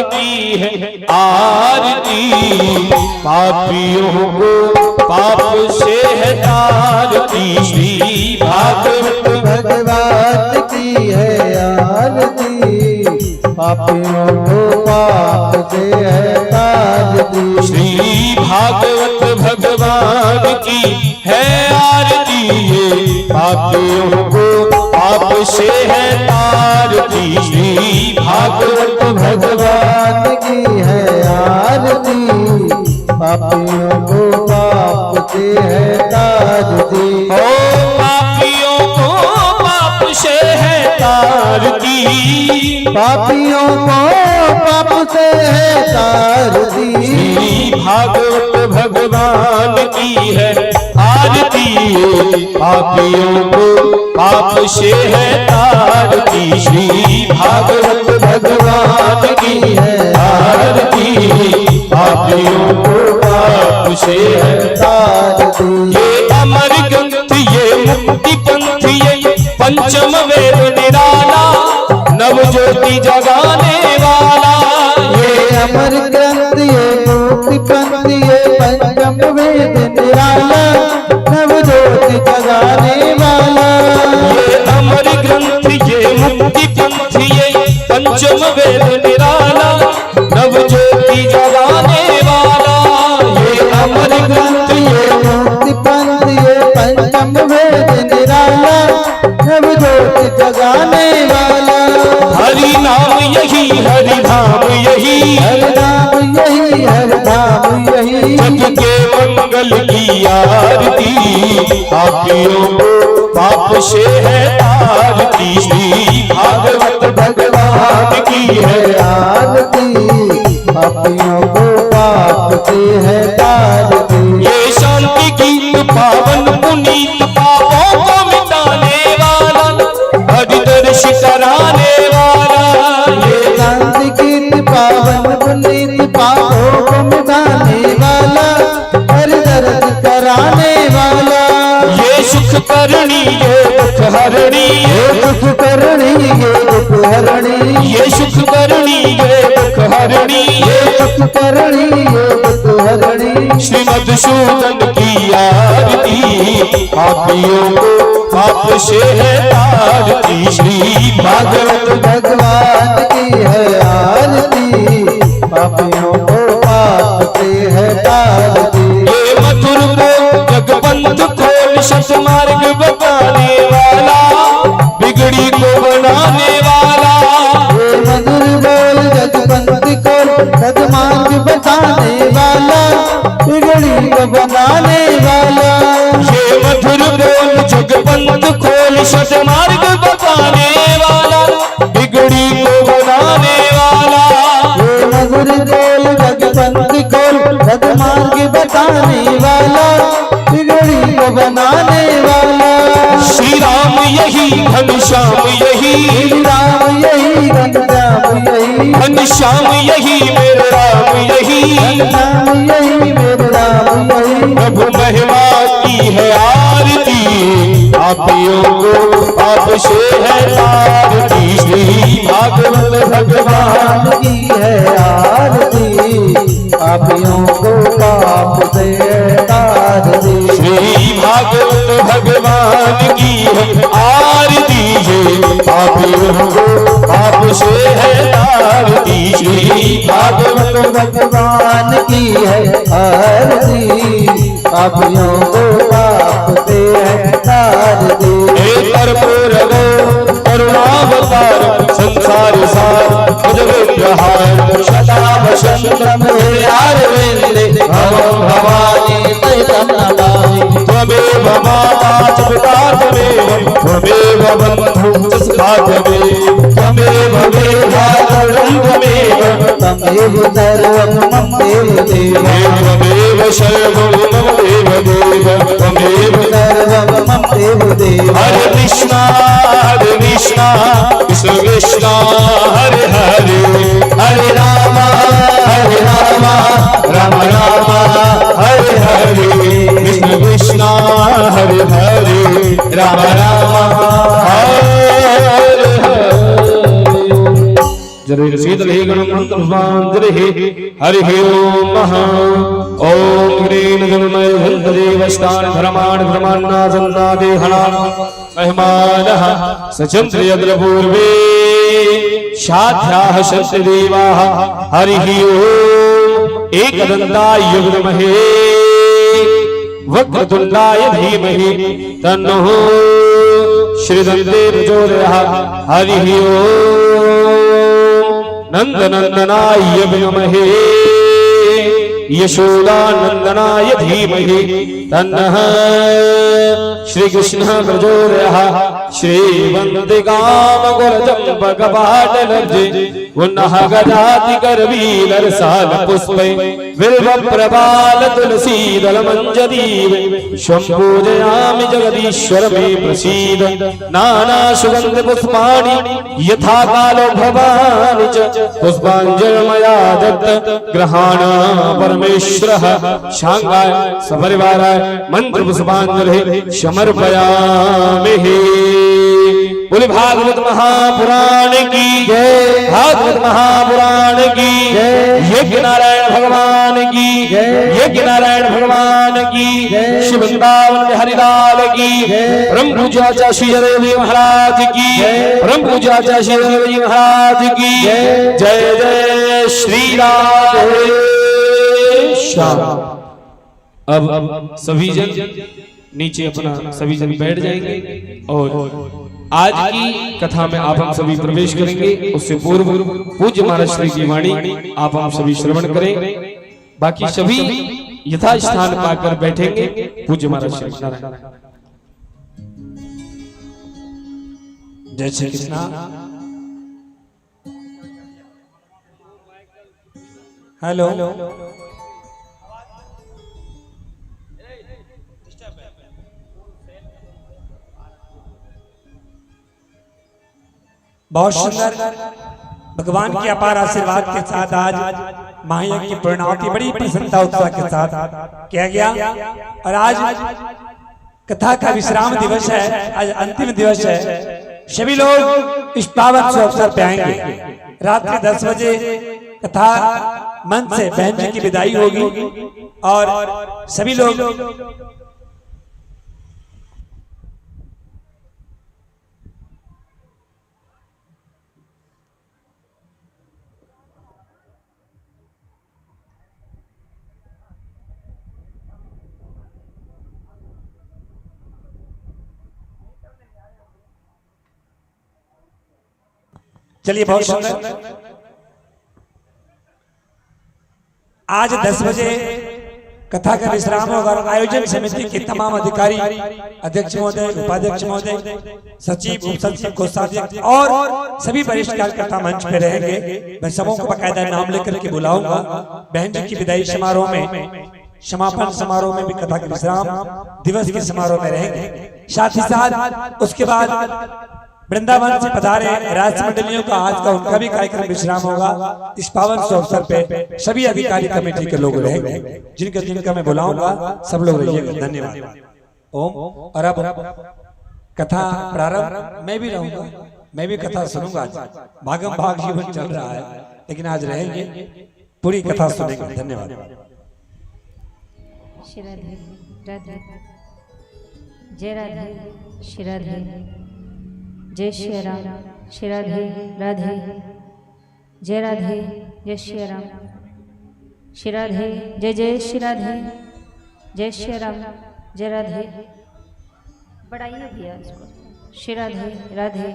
की है आरती, पापियों को पाप से है तारती। श्री भागवत भगवान की है आरती, पापियों को पाप से है तारती। श्री भागवत भगवान की है आरती, पापियों को पाप से है तारती। श्री भागवत भगवान की है आरती, पापियों को पाप से है तारती। ओ पापियों को पाप से है तारती, पापियों को पाप से है तारती। श्री भागवत भगवान की है आरती, पापियों को पाप से है तारती। श्री भागवत भगवान की है आरती, पापियों को पाप से है तारती। ये अमर ग्रंथ ये मुक्ति पंथ ये पंचम वेद निराला, नव ज्योति जगाने वाला। ये अमर ग्रंथ ये मुक्ति पंथ ये पंचम वेद निराला, नव ज्योति जगाने वाला। ये अमर ग्रंथ ये मुक्ति पंथ ये पंचम वेद निराला, नव ज्योति जगाने वाला। ये अमर ग्रंथ ये मुक्ति पंथ ये पंचम वेद निराला, नव ज्योति जगाने वाला। हरि नाम यही हरि धाम यही, हर नाम यही हर नाम यही। जग के मंगल की आरती, पापियों को पाप से है तारती। श्री भागवत भगवान की है आरती, पापियों को पाप से है तारती। ये शांति गीत पावन पुनीत, पापों को मिटाने वाला, हरि दर्श कराने वाला। ये शांति गीत पावन पुनीत, पापों को मिटाने वाला, हर दर्द कराने वाला। ये सुख करणी ये दुख हरणी, ये दुख करणी ये दुख हरणी। ये सुख करणी ये दुख हरणी, ये दुख करणी ये दुख हरणी। श्रीमद्सूदन की आरती, पापियों को पाप से है तारती। श्री भागवत भगवान की है आरती, पापियों को पाप से है तारती। ये मधुर बोल जगबंध खोल, सतमार्ग बताने वाला, बिगड़ी को बनाने वाला। ये मधुर बोल जगबंदी को सद्मार्ग बताने वाला, बिगड़ी को बनाने वाला। ये मधुर बोल जगबंध खोल, सतमार्ग बताने वाला, बिगड़ी को बनाने वाला। ये मधुर बोल जगबंदी को सद्मार्ग बताने वाला, बिगड़ी को बनाने वाला। श्री राम यही घनश्याम यही, राम यही घनश्याम यही, घनश्याम यही मेरे राम यही। राम यही मेरे राम यही। प्रभु महिमा की है आरती, पापियों को पाप से है तारती। श्री भागवत भगवान की है आरती, पापियों को पाप से है तारती। श्री भागवत भगवान की है आरती, पापियों को पाप से है तारती। श्री भागवत भगवान की है आरती, पापियों को पाप से है तारती। हे कर्पूर करुणावतार संसार सार भुज विग्रहार सदा वसंतम आरविंदे भवं भवानी सहितं नमामि। त्वमेव माता च पिता त्वमेव बन्धुः च सखा त्वमेव वेदान्तरं तमेव सर्वं मम देव देव। त्वमेव सर्वं मम देव देव, त्वमेव सर्वं मम देव देव। हरे कृष्णा कृष्ण कृष्ण हरे हरे, हरे राम राम राम हरे हरे, कृष्ण कृष्ण हरे हरे, राम राम हरे हरे। जरूर सीधे गणम मंत्र पुष्पांजलि हरि ओम महा ओम ह्रीं गुरुमय देवस्तान धर्माण धर्मान्नासन्नादेहना महिमानः सचंद्र यद्रपूर्वे शाध्याः शक्तिदेवाः हरि ओम एकदन्ताय विद्महे वक्रतुण्डाय धीमहि तन्नो श्रीदन्ते प्रचोदयात् हरि ओम नन्दनन्दनाय विद्महे यशोदानन्दनाय धीमहि तन्नः श्रीकृष्णः प्रचोदयात् श्रीवन्दिकामकुलचम्पकपाटलब्धे पुनः गदातिकरवीरसाल पुष्पै बिल्वप्रपाल तुलसीदलमञ्जदीव सम्पूजयामि जगदीश्वर मे प्रसीद नाना सुगन्ध पुष्पाणि यथा कालो भवानि च पुष्पाञ्जलिर्मया दत्त गृहाण परमेश्वरः शांगाय सपरिवाराय मंत्र पुष्पाञ्जलिः समर्पयामि। बोले भागवत महापुराण की जय, भागवत महापुराण की जय, यज्ञ नारायण भगवान की जय, यज्ञ नारायण भगवान की जय, श्री वृंदावन हरिलाल की जय, परम पूज्य श्री देवी महाराज की जय, परम पूज्य श्री देवी महाराज की जय, जय जय श्री राधे श्याम। अब सभी जन नीचे अपना सभी जन बैठ जाएंगे और आज की कथा में आप हम सभी प्रवेश करेंगे। उससे पूर्व पूज्य महाराज श्री की वाणी आप हम सभी श्रवण करें। बाकी सभी यथा स्थान पाकर बैठेंगे। पूज्य महाराज श्री नारायण। जय श्री कृष्ण। हेलो बहुत सुंदर भगवान के अपार आशीर्वाद के साथ आज महायज्ञ की पूर्णाहुति बड़ी प्रसन्नता उत्साह के साथ किया गया और आज कथा का विश्राम दिवस है, आज अंतिम दिवस है। सभी लोग इस पावन से अवसर पे आएंगे। रात्रि 10 बजे कथा मंच से बहन जी की विदाई होगी और सभी लोग चलिए। बहुत सुंदर आज 10 बजे कथा का विश्राम होगा। आयोजन समिति के तमाम अधिकारी, अध्यक्ष महोदय, उपाध्यक्ष महोदय, सचिव, उप सचिव, कोषाध्यक्ष और सभी वरिष्ठ कार्यकर्ता मंच पे रहेंगे। मैं सबों को बकायदा नाम लेकर के बुलाऊंगा। बहन जी की विदाई समारोह में, समापन समारोह में भी कथा के विश्राम दिवस के समारोह में रहेंगे। साथ ही साथ उसके बाद वृंदावन से पधारे राज मंडलियों का आज का उनका भी कार्यक्रम विश्राम होगा। इस पावन से अवसर पे सभी अधिकारी कमेटी के लोग रहेंगे, जिनका मैं बुलाऊंगा। सब लोग रहिएगा। धन्यवाद। ओम। और अब कथा प्रारंभ। मैं भी रहूंगा, मैं भी कथा सुनूंगा। आज भागम भाग जीवन चल रहा है, लेकिन आज रहेंगे, पूरी कथा सुनेंगे। धन्यवाद। श्री राधे राधे जय राधे श्री राधे जय श्री राम श्री राधे राधे जय राधे जय श्री राम श्री राधे जय जय श्री राधे जय श्री राम जय राधे। बढ़ाइए भैया इसको। श्री राधे राधे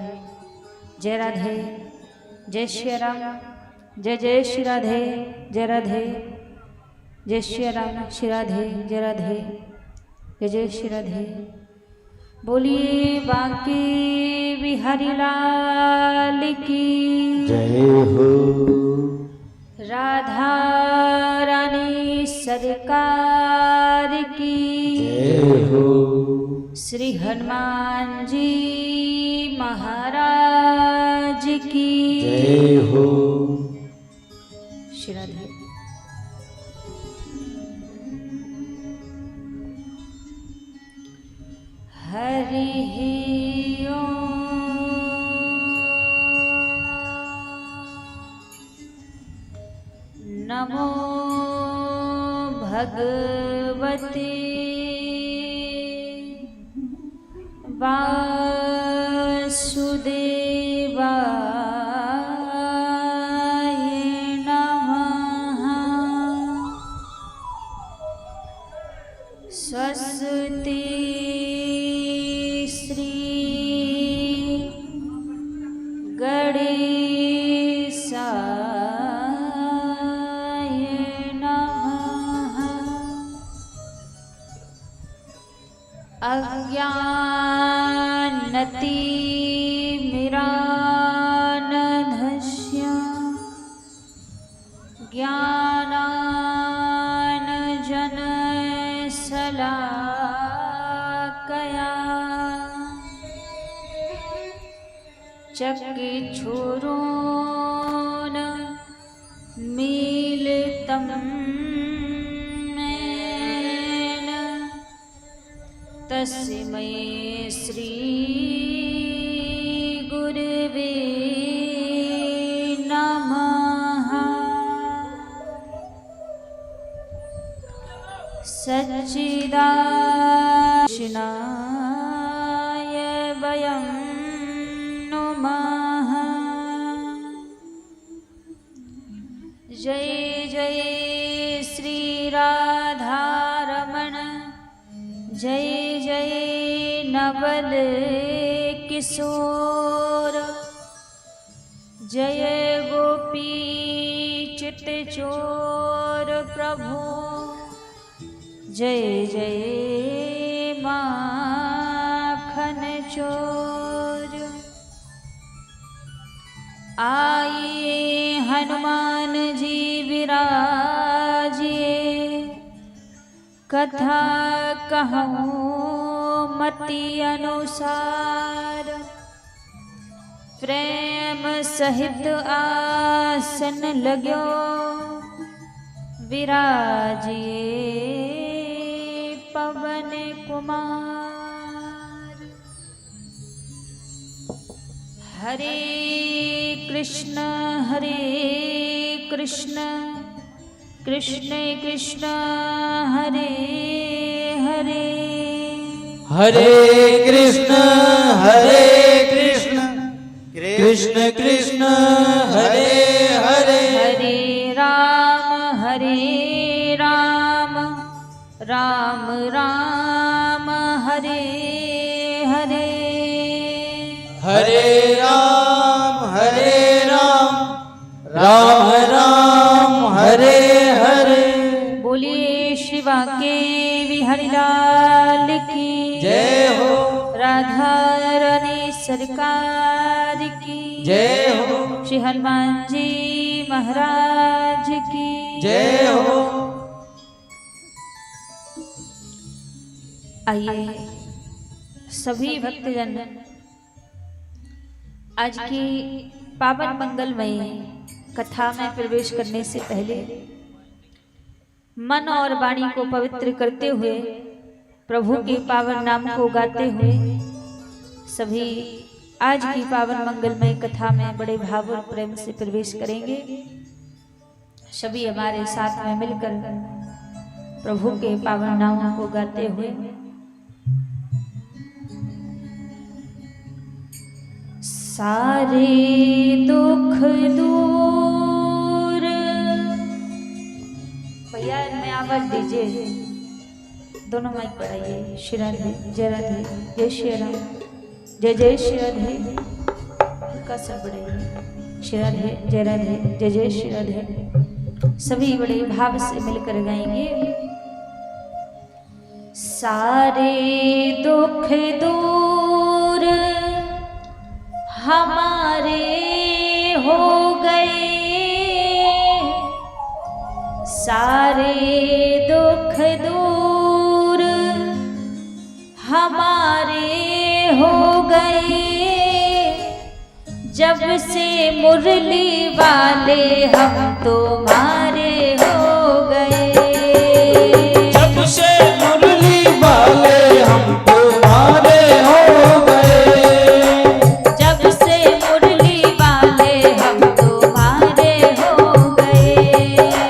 जय राधे जय श्री राम जय जय श्री राधे जय राधे जय श्री राम श्री राधे जय राधे जय जय श्री राधे। बोलिए बांके बिहारी लाल की जय हो। राधा रानी सरकार की जय हो। श्री हनुमान जी महाराज की जय हो। श्री राधे। हरि ओम नमो भगवते वासुदेवाय नमः। स्वस्ति श्री गणेशाय नमः। अज्ञानतिमिरान्धस्य ज्ञानाञ्जनशलाकया चक्षुरुन्मीलितं येन तस्मै श्री गुरवे नमः। सच्चिदानन्दाय वयं नुमः। जय जय श्री राधारमण, जय जय नवल किशोर, जय गोपी चित्तचोर प्रभु, जय जय माखन चोर। आइए हनुमान जी विराजिए, कथा कहूँ मति अनुसार। प्रेम सहित आसन लाग्यो, विराजिए पवन कुमार। हरे कृष्ण कृष्ण कृष्ण हरे हरे, हरे कृष्ण कृष्ण कृष्ण हरे हरे, हरे राम राम राम हरे हरे, हरे राम राम राम हरे हरे। बोलिए श्री बांके हरिलाल की जय हो, राधा रानी सरकार की जय हो, श्री हनुमान जी महाराज की जय हो। आइए सभी भक्तजन आज की पावन मंगलमय कथा में प्रवेश करने से पहले मन और वाणी को पवित्र करते हुए प्रभु के पावन नाम को गाते हुए सभी आज की पावन मंगलमय कथा में बड़े भाव और प्रेम से प्रवेश करेंगे। सभी हमारे साथ में मिलकर प्रभु के पावन नाम को गाते हुए सारे दुख दूर। भैया इनमें आवाज दीजिए, दोनों माइक बढ़ाइए। श्री राधे, जय राधे, जय श्री राम, जय जय श्री राधे। हल्का सा बढ़ाइए। श्री राधे, जय राधे, जय जय श्री राधे। सभी बड़े भाव से मिलकर गाएंगे। सारे दुख दूर हमारे हो गए, सारे दुख दूर हमारे हो गए। जब से मुरली वाले हम तुम्हारे हो गए, जब से मुरली वाले हम तुम्हारे हो गए, जब से मुरली वाले हम तुम्हारे हो गए।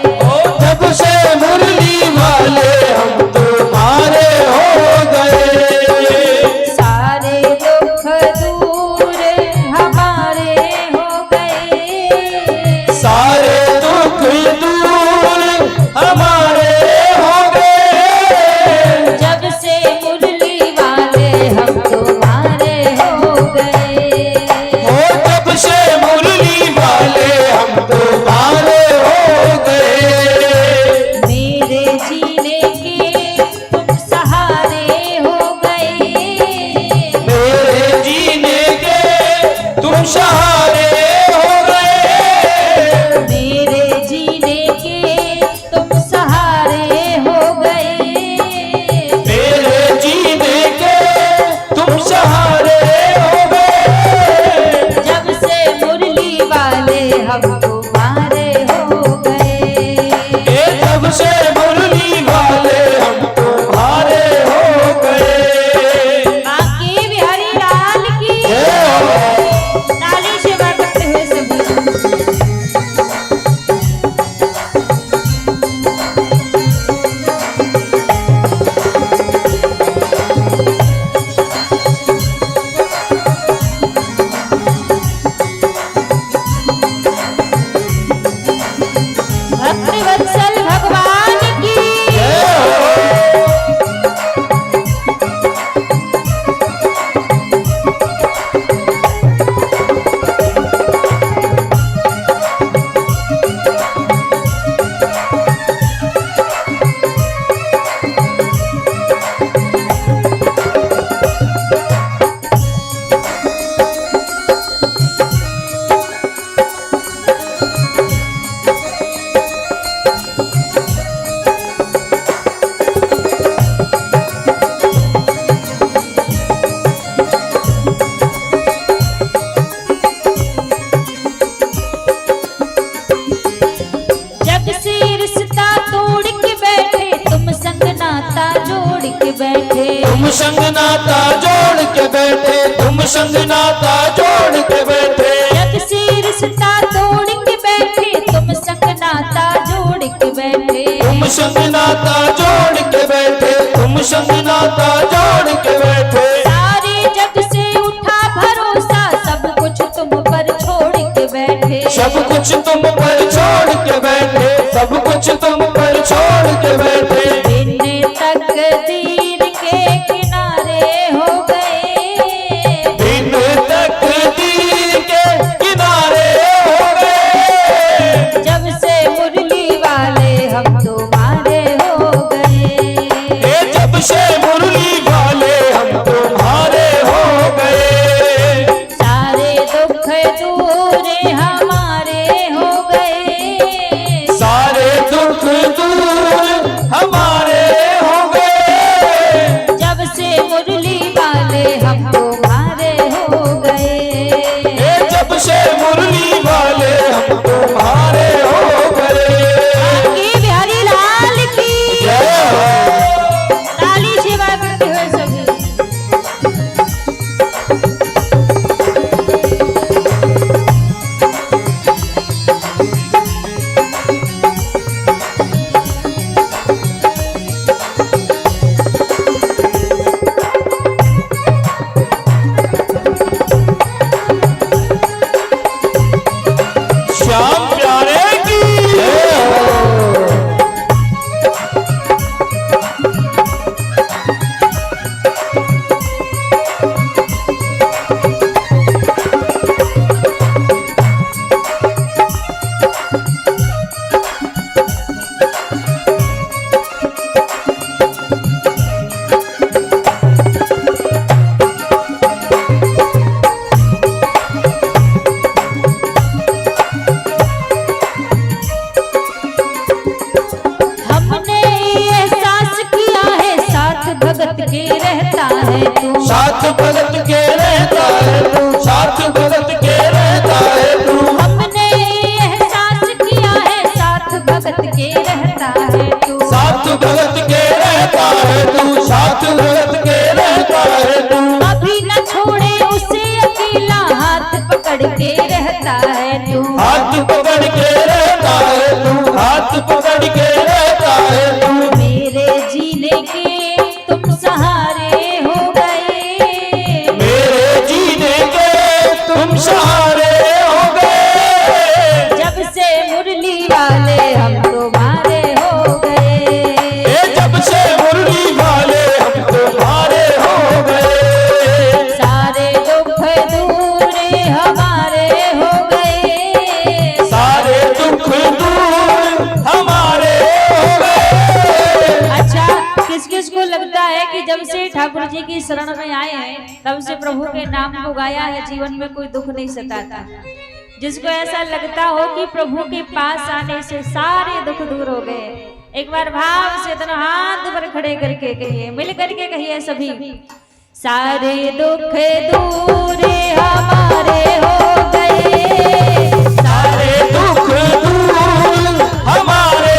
से रिश्ता तोड़ के बैठे तुम संग नाता जोड़ के बैठे तुम संग नाता जोड़ के बैठे तुम संग नाता जोड़ के बैठे जब से रिश्ता तोड़ के बैठे तुम संग नाता जोड़ के बैठे तुम संग नाता जोड़ के बैठे तुम संग नाता जोड़ के बैठे सारे जग से उठा भरोसा सब कुछ तुम पर छोड़ के बैठे सब कुछ तुम पर छोड़ के बैठे सब कुछ तुम पर छोड़ के बैठे दिन तकदीर के किनारे हो गए दिन तकदीर के किनारे हो गए जब से मुरली वाले हम तुम्हारे हो गए जब से मुरली वाले हम तुम्हारे हो गए सारे दुख दूर हमारे हो गए सारे दुख दूर हमारे हो गए जब से मुरली वाले हम तुम्हारे हो गए जब से मुरली वाले हम तुम्हारे हो गए की बिहारी लाल की जय हो ताली सेवा करते हुए सभी श्याम प्यारे की जय हो हमने ये एहसास किया है साथ भगत के रहता है तू साथ भगत के रहता है तू साथ भगत के रहता है तू हमने ये एहसास किया है साथ भगत के रहता है तू साथ भगत के रहता है तू साथ भगत के रहता है तू अभी न छोड़े उसे अकेला हाथ पकड़ के रहता है तू हाथ पकड़ के रहता है तू हाथ पकड़ के रहता है तू मेरे जीने के तुम सहारे हो गए मेरे जीने के तुम सहारे हो गए जब से मुरली वाले हम तुम्हारे हो गए जब से मुरली वाले हम तुम्हारे हो गए सारे दुख दूर हमारे हो गए सारे दुख दूर हमारे हो गए अच्छा किस किस को लगता है कि जब से ठाकुर जी की शरण में आए हैं तब से प्रभु के नाम को गाया है जीवन में कोई दुख नहीं सताता जिसको ऐसा लगता हो कि प्रभु के पास आने से सारे दुख दूर हो गए एक बार भाव से दोनों हाथ पर खड़े करके कहिए मिल करके कहिए सभी सारे दुख दूर हमारे हो गए सारे दुख दूर हमारे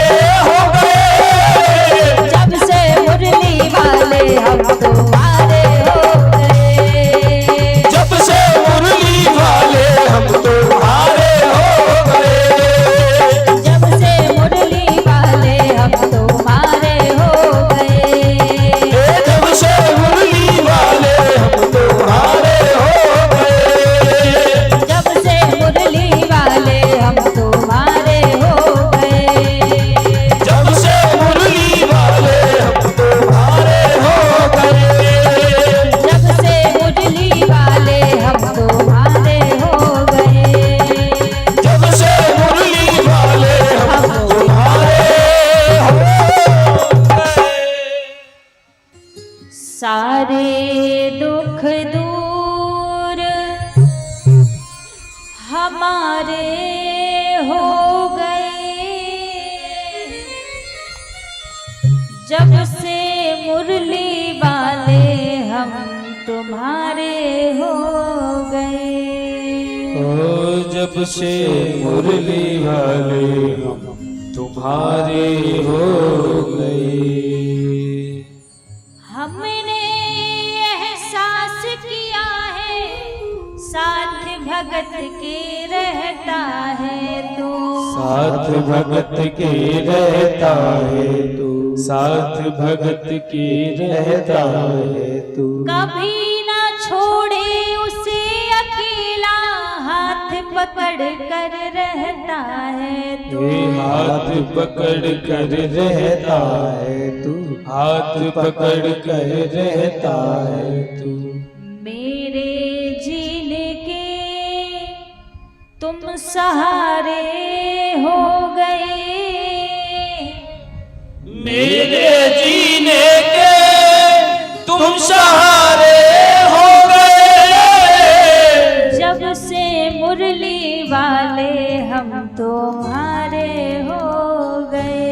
हो गए जब से मुरली वाले हम तुम्हारे हो गए जब से मुरली वाले हम तुम्हारे हो गए जब से मुरली वाले हम तुम्हारे हो गए जब से मुरली वाले हम तुम्हारे हो गए जब से मुरली वाले हम तुम्हारे हो गए जब से मुरली वाले हम तुम्हारे हो गए जब से मुरली वाले हम तुम्हारे हो गए जब से मुरली वाले हम तुम्हारे हो गए सारे दुख दूर हमारे हो गए जब से मुरली वाले हम तुम्हारे हो गए जब से मुरली वाले हम तुम्हारे हो गए। हमने एहसास किया है साथ भगत के रहता है तू, साथ भगत के रहता है तू, साथ भगत के रहता है तू। कभी ना छोड़े उसे अकेला हाथ पकड़ कर रहता है तू, ये हाथ पकड़ कर रहता है तू, हाथ पकड़ कर रहता है तू। मेरे जीने के तुम सहारे हो गए, मेरे जीने के तुम सहारे हो गए। जब से मुरली वाले हम तुम्हारे हो गए,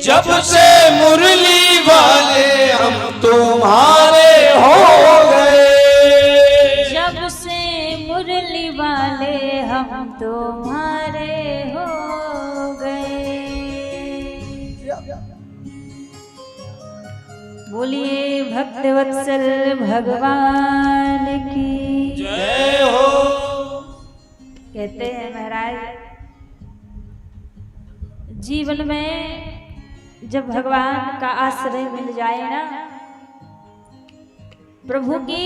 जब से मुरली वाले हम तुम्हारे हो गए, जब से मुरली वाले हम तुम्हारे हो गए। बोलिए भक्त वत्सल भगवान की जय हो। कहते हैं महाराज, जीवन में जब भगवान का आश्रय मिल जाए ना, प्रभु की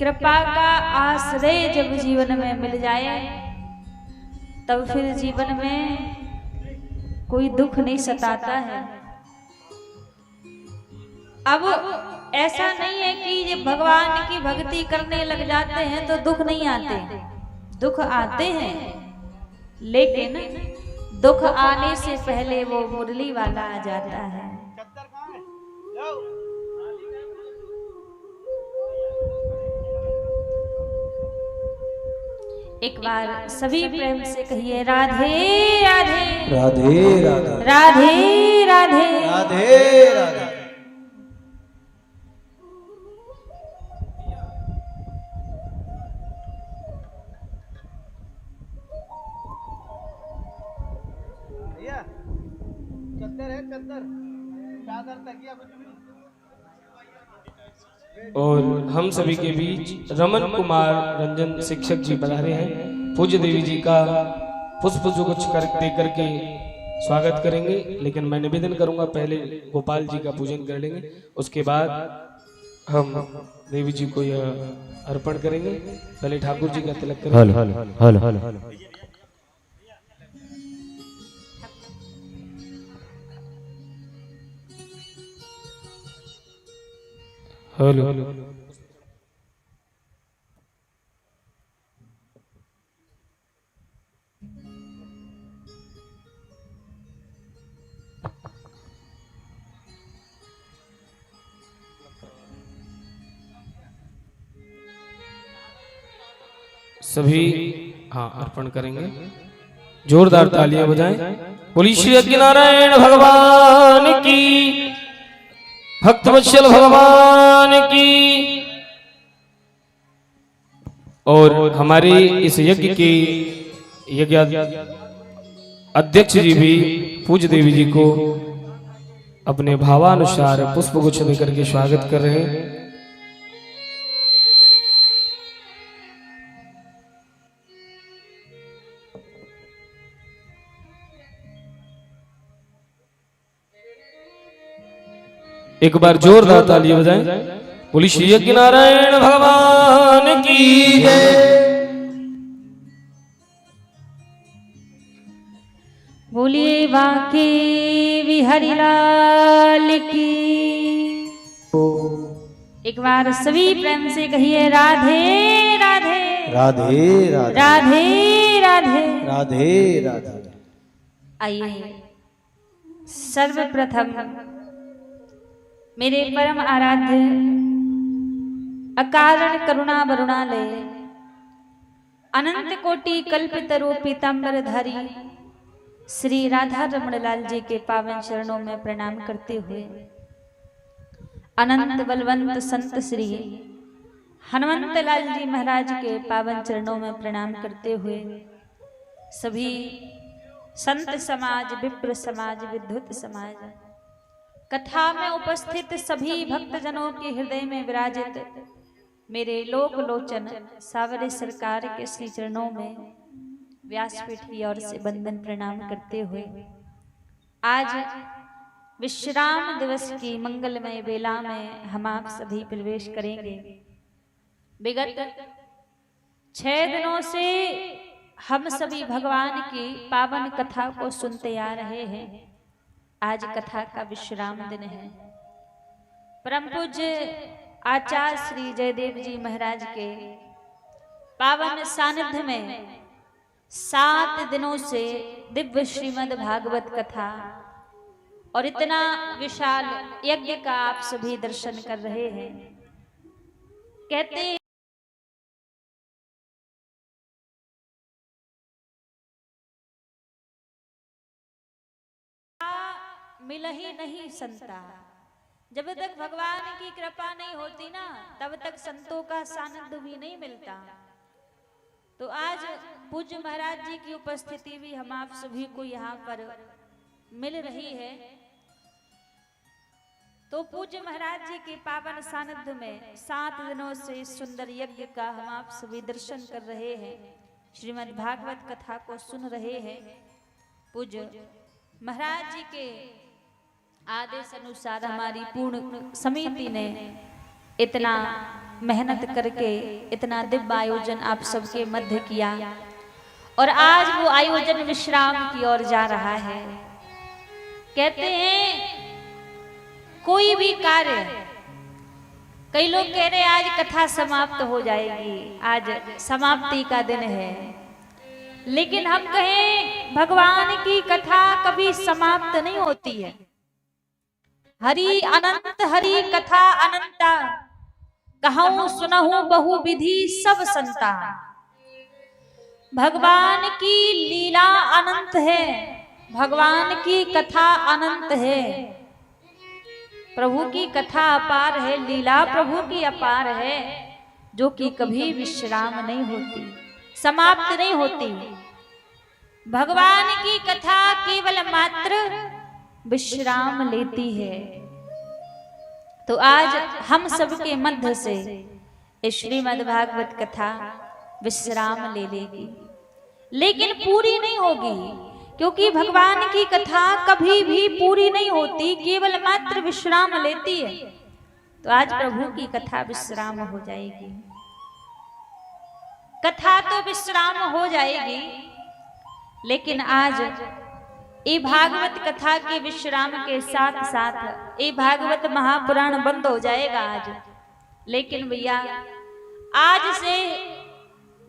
कृपा का आश्रय जब जीवन में मिल जाए, तब फिर जीवन में कोई दुख नहीं सताता है। अब ऐसा नहीं है कि ये भगवान की भक्ति करने लग जाते हैं तो दुख नहीं आते, दुख आते हैं, लेकिन दुख आने से पहले वो मुरली वाला आ जाता है। एक बार सभी प्रेम से कहिए राधे राधे राधे राधे राधे राधे राधे राधे। और हम सभी के बीच रमन कुमार रंजन शिक्षक जी पधारे हैं। पूज्य देवी जी का पुष्प गुच्छ दे करके स्वागत करेंगे, लेकिन मैं निवेदन करूंगा पहले गोपाल जी का पूजन कर लेंगे, उसके बाद हम देवी जी को यह अर्पण करेंगे। पहले ठाकुर जी का तिलक करेंगे। हल हल हल हल। हेलो सभी हाँ अर्पण करेंगे। जोरदार तालियां बजाएं। बोली श्री सत्यनारायण भगवान की, भक्तवत्सल भगवान की। और हमारे इस यज्ञ के यज्ञ अध्यक्ष जी भी पूज्य देवी जी को अपने भावानुसार पुष्प गुच्छ देकर के स्वागत कर रहे हैं। एक बार जोरदार तालियां बजाएं। बोली श्री सत्यनारायण भगवान की जय। बोलिए बांके बिहारी लाल की। एक बार सभी प्रेम से कहिए राधे राधे राधे राधे राधे राधे राधे राधे। आइए सर्वप्रथम मेरे परम आराध्य अकारण करुणा वरुणालय अनंत कोटि कल्पितरू पीतांबरधारी श्री राधा रमण लाल जी के पावन चरणों में प्रणाम करते हुए अनंत बलवंत संत श्री हनुमंत लाल जी महाराज के पावन चरणों में प्रणाम करते हुए सभी संत समाज, विप्र समाज, विद्युत समाज, कथा में उपस्थित सभी भक्तजनों के हृदय में विराजित मेरे लोक लोचन सावरे सरकार के श्री चरणों में व्यासपीठ की ओर से वंदन प्रणाम करते हुए आज विश्राम दिवस की मंगलमय बेला में हम आप सभी प्रवेश करेंगे। विगत 6 दिनों से हम सभी भगवान की पावन कथा को सुनते आ रहे हैं। आज कथा का विश्राम दिन है। परम पूज्य आचार्य श्री जयदेव जी महाराज के पावन सानिध्य में 7 दिनों से दिव्य श्रीमद् भागवत कथा और इतना विशाल यज्ञ का आप सभी दर्शन कर रहे हैं। कहते हैं मिल ही नहीं संता। जब तक भगवान की कृपा नहीं होती ना, तब तक संतों का सानिध्य भी नहीं मिलता। तो आज पूज्य महाराज जी की उपस्थिति भी हम आप सभी को यहाँ पर मिल रही है। तो पूज्य महाराज जी के पावन सानिध्य में 7 दिनों से इस सुंदर यज्ञ का हम आप सभी दर्शन कर रहे हैं, श्रीमद् भागवत कथा को सुन रहे हैं। पूज्य महाराज जी के आदेश अनुसार हमारी पूर्ण समिति ने इतना मेहनत करके इतना दिव्य आयोजन आप सबके मध्य किया और आज वो आयोजन विश्राम की ओर जा रहा है। कहते हैं कोई भी कार्य, कई लोग कह रहे आज कथा समाप्त हो जाएगी, आज समाप्ति का दिन है, लेकिन हम कहें भगवान की कथा कभी समाप्त नहीं होती है। हरि अनंत हरि कथा अनंता, कहूं सुनहु बहु विधि सब संता। भगवान की लीला अनंत है, भगवान की कथा अनंत है। प्रभु की कथा अपार है, लीला प्रभु की अपार है, जो कि कभी विश्राम नहीं होती, समाप्त नहीं होती। भगवान की कथा केवल मात्र विश्राम लेती है। तो आज हम सबके मध्य से इस श्रीमद् भागवत कथा विश्राम ले लेगी, लेकिन पूरी नहीं होगी, क्योंकि भगवान की कथा कभी भी पूरी नहीं होती, केवल मात्र विश्राम लेती है। तो आज प्रभु की कथा विश्राम हो जाएगी। कथा तो विश्राम हो जाएगी, लेकिन आज ये भागवत कथा के विश्राम के साथ साथ ये भागवत महापुराण बंद हो जाएगा आज। लेकिन भैया आज से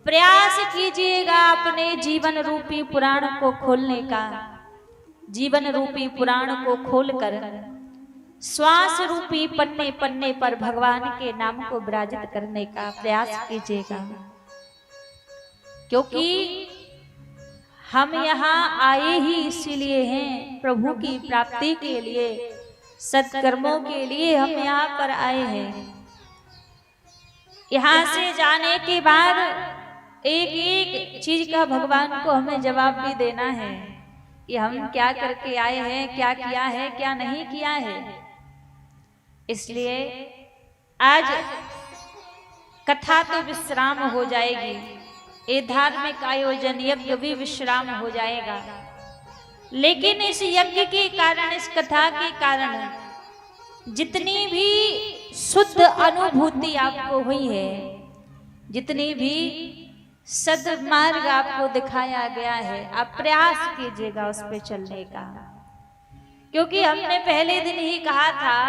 प्रयास कीजिएगा अपने जीवन रूपी पुराण को खोलने का। जीवन रूपी पुराण को खोलकर श्वास रूपी पन्ने पन्ने पर भगवान के नाम को विराजित करने का प्रयास कीजिएगा, क्योंकि हम यहाँ आए ही इसीलिए हैं, प्रभु की प्राप्ति के लिए, सत्कर्मों के लिए हम यहाँ पर आए हैं। यहाँ से जाने के बाद एक एक चीज का भगवान को हमें जवाब भी देना है कि हम क्या करके आए हैं, क्या किया है, क्या नहीं किया है। इसलिए आज कथा तो विश्राम हो जाएगी, ये धार्मिक आयोजन यज्ञ भी विश्राम हो जाएगा, लेकिन इस यज्ञ के कारण, इस कथा के कारण जितनी भी शुद्ध अनुभूति आपको हुई है, जितनी भी सद्मार्ग आपको दिखाया गया है, आप प्रयास कीजिएगा उस पे चलने का। क्योंकि हमने पहले दिन ही कहा था,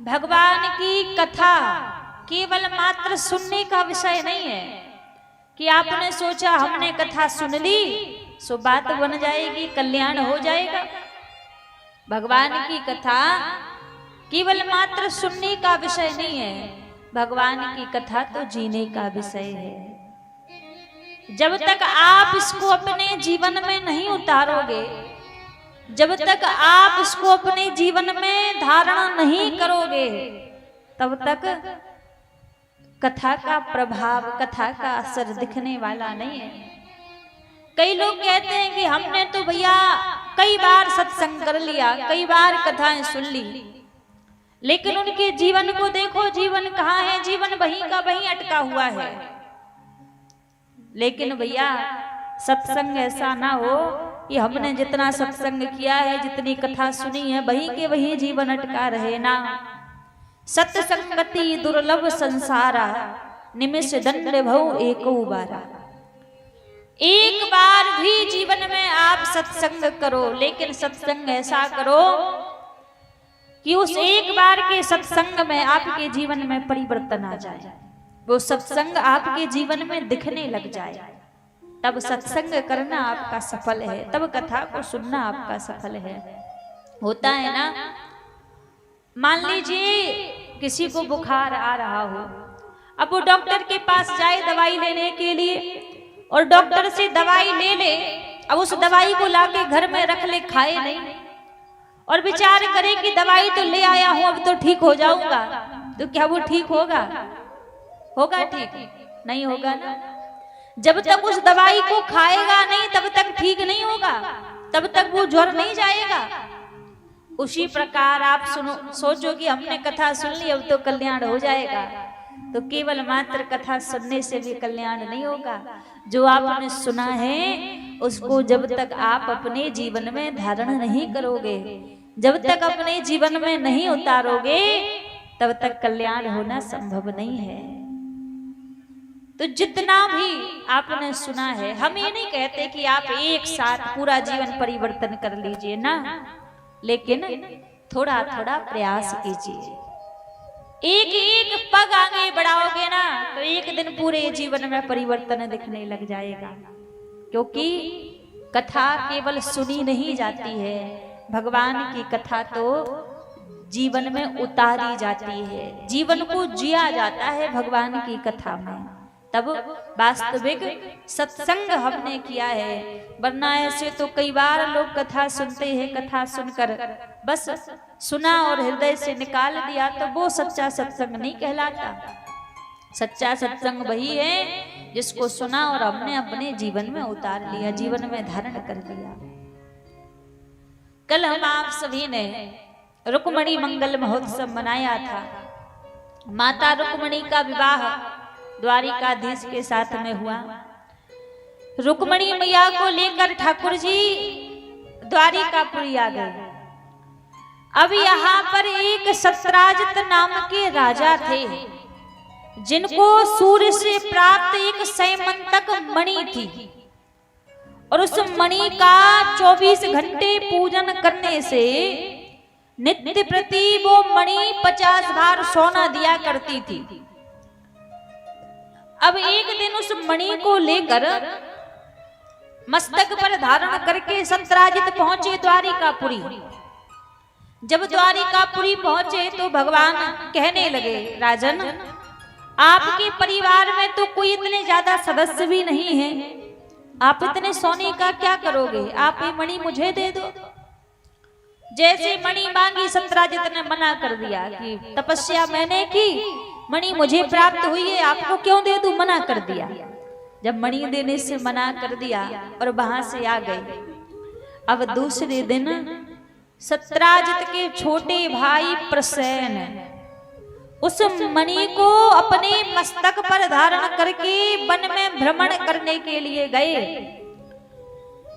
भगवान की कथा केवल मात्र सुनने का विषय नहीं है कि आपने सोचा हमने कथा सुन ली सो बात बन जाएगी, कल्याण हो जाएगा। भगवान की कथा केवल मात्र सुनने का विषय नहीं है, भगवान की कथा तो जीने का विषय है। जब तक आप इसको अपने जीवन में नहीं उतारोगे, जब तक आप इसको अपने जीवन में धारण नहीं करोगे, तब तक कथा का प्रभाव, कथा का असर दिखने वाला नहीं है। कई लोग कहते हैं कि हमने तो भैया कई बार सत्संग कर लिया, कई बार कथाएं सुन ली, लेकिन उनके जीवन को देखो, जीवन कहाँ है, जीवन वहीं का वहीं अटका हुआ है। लेकिन भैया सत्संग ऐसा ना हो कि हमने जितना सत्संग किया है, जितनी कथा सुनी है, वहीं के वहीं जीवन अटका रहे ना। सत्संगति दुर्लभ संसारा, निमिष दंड भव एको बारा। एक बार भी जीवन में आप सत्संग करो, लेकिन सत्संग ऐसा करो कि उस एक बार के सत्संग में आपके जीवन में परिवर्तन आ जाए, वो सत्संग आपके जीवन में दिखने लग जाए। तब सत्संग करना आपका सफल है, तब कथा को सुनना आपका सफल है। होता है ना, मान लीजिए किसी को बुखार आ रहा हो, अब वो डॉक्टर के पास जाए दवाई लेने के लिए, और डॉक्टर से दवाई ले ले, अब उस दवाई को लाके घर में रख ले, खाए नहीं, और विचार करे कि दवाई तो ले आया हूं, अब तो ठीक हो जाऊंगा, तो क्या वो ठीक होगा? होगा ठीक? नहीं होगा ना। जब तक उस दवाई को खाएगा नहीं तब तक ठीक नहीं होगा, तब तक वो ज्वर नहीं जाएगा। उसी प्रकार आप सुनो, सोचो कि हमने कथा सुन ली, अब तो कल्याण हो जाएगा, तो केवल मात्र कथा सुनने से भी कल्याण नहीं होगा। जो आपने सुना है उसको जब तक आप अपने जीवन में धारण नहीं करोगे, जब तक अपने जीवन में नहीं उतारोगे, तब तक कल्याण होना संभव नहीं है। तो जितना भी आपने सुना है, हम ये नहीं कहते कि आप एक साथ पूरा जीवन परिवर्तन कर लीजिए ना, लेकिन थोड़ा थोड़ा प्रयास कीजिए। एक एक पग आगे बढ़ाओगे ना, तो एक दिन पूरे जीवन में परिवर्तन दिखने लग जाएगा। क्योंकि कथा केवल सुनी नहीं जाती है, भगवान की कथा तो जीवन में उतारी जाती है, जीवन को जिया जाता है भगवान की कथा में। तब वास्तविक सत्संग हमने किया है, वरना ऐसे तो कई बार लोग कथा सुनते हैं, कथा सुनकर बस सुना और हृदय से निकाल दिया, तो वो सच्चा सत्संग नहीं कहलाता। सच्चा सत्संग वही है जिसको सुना और हमने अपने जीवन में उतार लिया, जीवन में धारण कर लिया। कल हम आप सभी ने रुक्मणी मंगल महोत्सव मनाया था। माता रुक्मणी का विवाह द्वारिकाधीश के साथ में हुआ। रुक्मणी मैया को लेकर ठाकुर जी द्वारिकापुरी आ गए। अब यहाँ पर एक सत्राजित नाम के राजा थे, जिनको सूर्य से प्राप्त एक सैमंतक मणि थी, और उस मणि का 24 घंटे पूजन करने से नित्य प्रति वो मणि 50 बार सोना दिया करती थी। अब एक दिन उस मणि को लेकर मस्तक पर धारण करके सत्राजित पहुंचे द्वारिकापुरी। जब द्वारिकापुरी पहुंचे तो भगवान कहने लगे, राजन आपके परिवार में तो कोई इतने ज्यादा सदस्य भी नहीं है, आप इतने सोने का क्या करोगे, आप ये मणि मुझे दे दो। जैसे मणि मांगी, सत्राजित ने मना कर दिया कि तपस्या मैंने की, मणि मुझे प्राप्त हुई है, आपको क्यों दे दूं, मना कर दिया। जब मणि देने से मना कर दिया और वहां से आ गए। अब दूसरे दिन सत्राजित के छोटे भाई प्रसेन उस मणि को अपने मस्तक पर धारण करके वन में भ्रमण करने के लिए गए,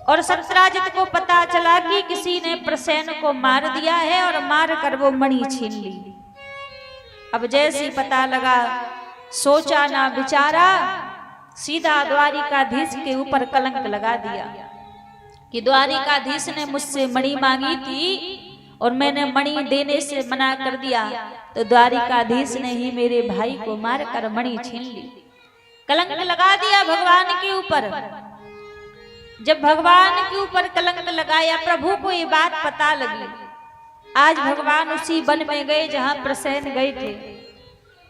और सत्राजित को पता चला कि किसी ने प्रसेन को मार दिया है और मार कर वो मणि छीन ली। अब जैसे पता लगा, सोचा ना विचारा, सीधा द्वारिकाधीश के ऊपर कलंक लगा दिया कि द्वारिकाधीश ने मुझसे मणि मांगी थी और मैंने मणि देने से मना कर दिया, तो द्वारिकाधीश ने ही मेरे भाई को मारकर मणि छीन ली। कलंक लगा दिया भगवान के ऊपर। जब भगवान के ऊपर कलंक लगाया, प्रभु को ये बात पता लगी। आज भगवान उसी वन में गए जहां प्रसेन गए थे।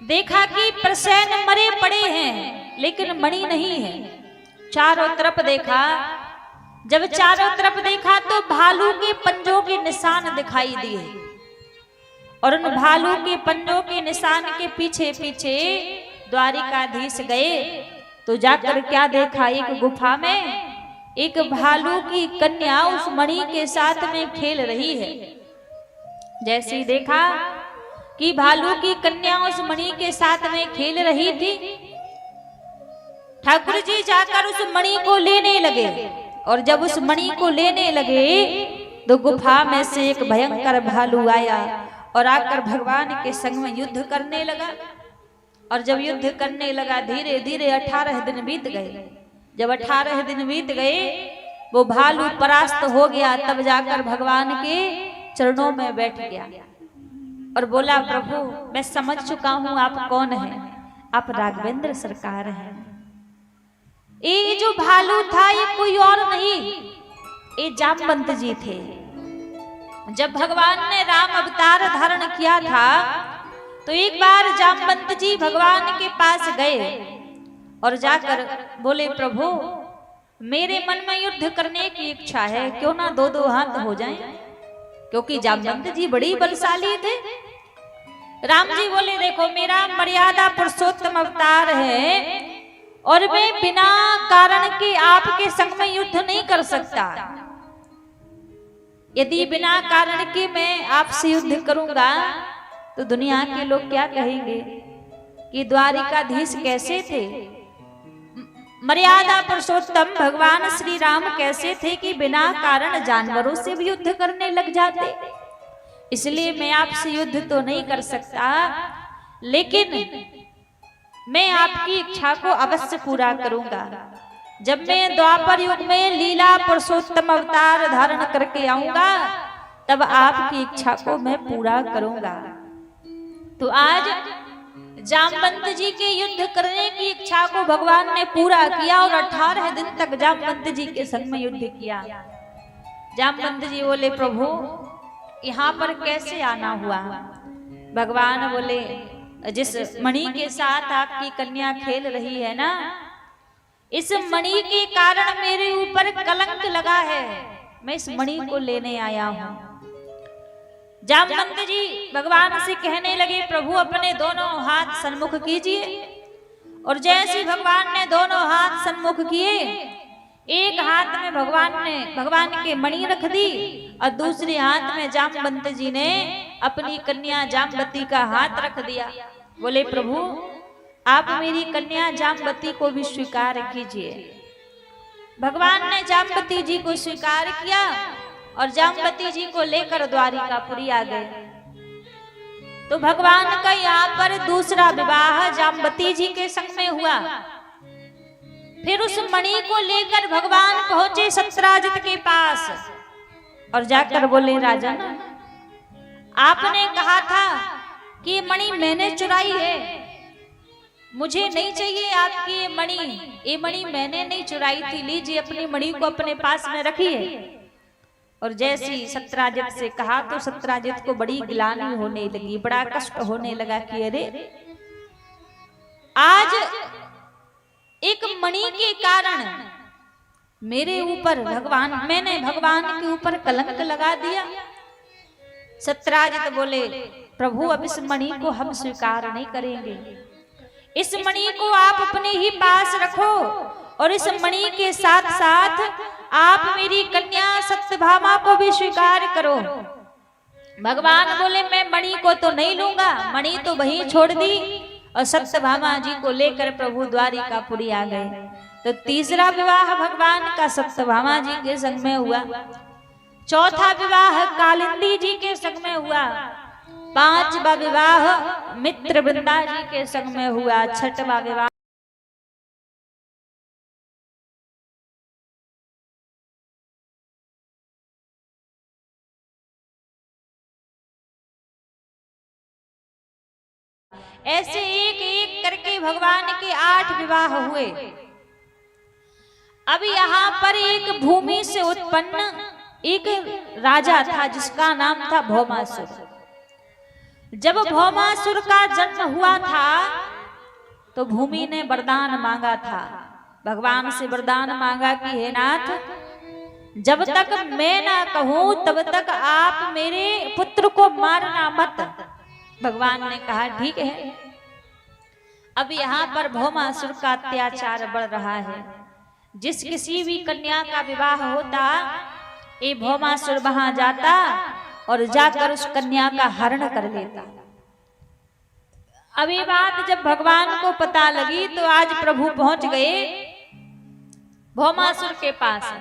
देखा कि प्रसेन मरे पड़े हैं लेकिन मणि नहीं है। चारों तरफ देखा, जब चारों तरफ देखा तो भालू के पंजों के निशान दिखाई दिए, और उन भालू के पंजों के निशान के पीछे पीछे द्वारिकाधीश गए तो जाकर क्या देखा, एक गुफा में एक भालू की कन्या उस मणि के साथ में खेल रही है। जैसे देखा कि भालू की कन्या उस मणि के साथ में खेल रही थी, ठाकुर जी जाकर उस मणि को लेने लगे। और जब उस मणि को लेने लगे तो गुफा में से एक भयंकर भालू आया और आकर भगवान के संग में युद्ध करने लगा। और जब युद्ध करने लगा, धीरे धीरे 18 दिन बीत गए। जब 18 दिन बीत गए, वो भालू परास्त हो गया। तब जाकर भगवान के चरणों में बैठ गया और बोला, प्रभु मैं समझ चुका हूं आप कौन हैं, आप राघवेंद्र सरकार हैं। ये जो भालू था ये कोई और नहीं, ये जामवंत जी थे। जब भगवान ने राम अवतार धारण किया था तो एक बार जामवंत जी भगवान के पास गए और जाकर बोले, प्रभु मेरे मन में युद्ध करने की इच्छा है, क्यों ना 2-2 हाथ हो जाएं। क्योंकि जामवंत जी बड़ी बलशाली थे। राम जी बोले, देखो मेरा मर्यादा पुरुषोत्तम अवतार है और मैं बिना कारण के आपके संग में युद्ध नहीं कर सकता। यदि बिना कारण के मैं आपसे युद्ध करूंगा तो दुनिया के लोग क्या कहेंगे कि द्वारिकाधीश कैसे थे, मर्यादा पुरुषोत्तम भगवान श्री राम कैसे थे कि बिना कारण जानवरों से भी युद्ध करने लग जाते। इसलिए मैं आपसे युद्ध तो नहीं कर सकता, लेकिन मैं आपकी इच्छा को अवश्य पूरा करूंगा। जब मैं द्वापर युग में लीला पुरुषोत्तम अवतार धारण करके आऊंगा तब आपकी इच्छा को मैं पूरा करूंगा। तो आज जामवंत जी के युद्ध करने की इच्छा को भगवान ने पूरा किया और 18 दिन तक जामवंत जी के संग में युद्ध किया। जामवंत जी बोले, प्रभु यहाँ पर कैसे आना हुआ। भगवान बोले, जिस मणि के साथ आपकी कन्या खेल रही है ना, इस मणि के कारण मेरे ऊपर कलंक लगा है, मैं इस मणि को लेने आया हूं। जामवंत जी भगवान से कहने लगे, प्रभु अपने दोनों हाथ सन्मुख कीजिए। और जैसे भगवान ने दोनों हाथ सन्मुख किए, एक हाथ में भगवान के मणि रख दी और दूसरे हाथ में जामवंत जी ने अपनी कन्या जामवती का हाथ रख दिया। बोले, प्रभु आप मेरी कन्या जामवती को भी स्वीकार कीजिए। भगवान ने जामवती जी को स्वीकार किया और जामवती जी को लेकर द्वारिकापुरी आ गए। तो भगवान का यहाँ पर दूसरा विवाह जामवती जी के संग में हुआ। फिर उस मणि को लेकर भगवान पहुंचे सत्राजित के पास और जाकर बोले, राजन आपने कहा था कि ये मणि मैंने चुराई है, मुझे नहीं चाहिए आपकी ये मणि मैंने नहीं चुराई थी, लीजिए अपनी मणि को अपने पास में रखिए। और जैसे ही सत्राजित से कहा तो सत्राजित को बड़ी गिलानी होने लगी, बड़ा कष्ट होने लगा कि अरे आज एक मणि के कारण मेरे ऊपर मैंने भगवान के ऊपर कलंक लगा दिया। सत्राजित बोले, प्रभु अब इस मणि को हम स्वीकार नहीं करेंगे, इस मणि को आप अपने ही पास रखो और इस मणि के साथ साथ आप मेरी कन्या सत्यभामा को भी स्वीकार करो। भगवान बोले, मैं मणि को तो नहीं लूंगा, मणि तो वहीं छोड़ दी और सत्यभामा जी को लेकर प्रभु द्वारिकापुरी आ गए। तो तीसरा विवाह भगवान का सत्यभामा जी के संग में हुआ, चौथा विवाह कालिंदी जी के संग में हुआ, पांचवा विवाह मित्र वृंदा जी के संग में हुआ, छठवां विवाह ऐसे एक एक करके भगवान के 8 विवाह हुए। अब यहाँ पर एक भूमि से उत्पन्न एक राजा था जिसका नाम था भौमासुर। जब भौमासुर का जन्म हुआ था तो भूमि ने वरदान मांगा था, भगवान से वरदान मांगा कि हे नाथ, जब तक मैं ना कहूं तब तक आप मेरे पुत्र को मारना मत। भगवान ने कहा ठीक है। अब यहाँ पर भौमासुर का अत्याचार बढ़ रहा है, जिस किसी भी कन्या का विवाह होता, ये भौमासुर वहां जाता और जाकर उस कन्या का हरण कर लेता। अब ये बात जब भगवान को पता लगी तो आज प्रभु पहुंच गए भौमासुर के पास।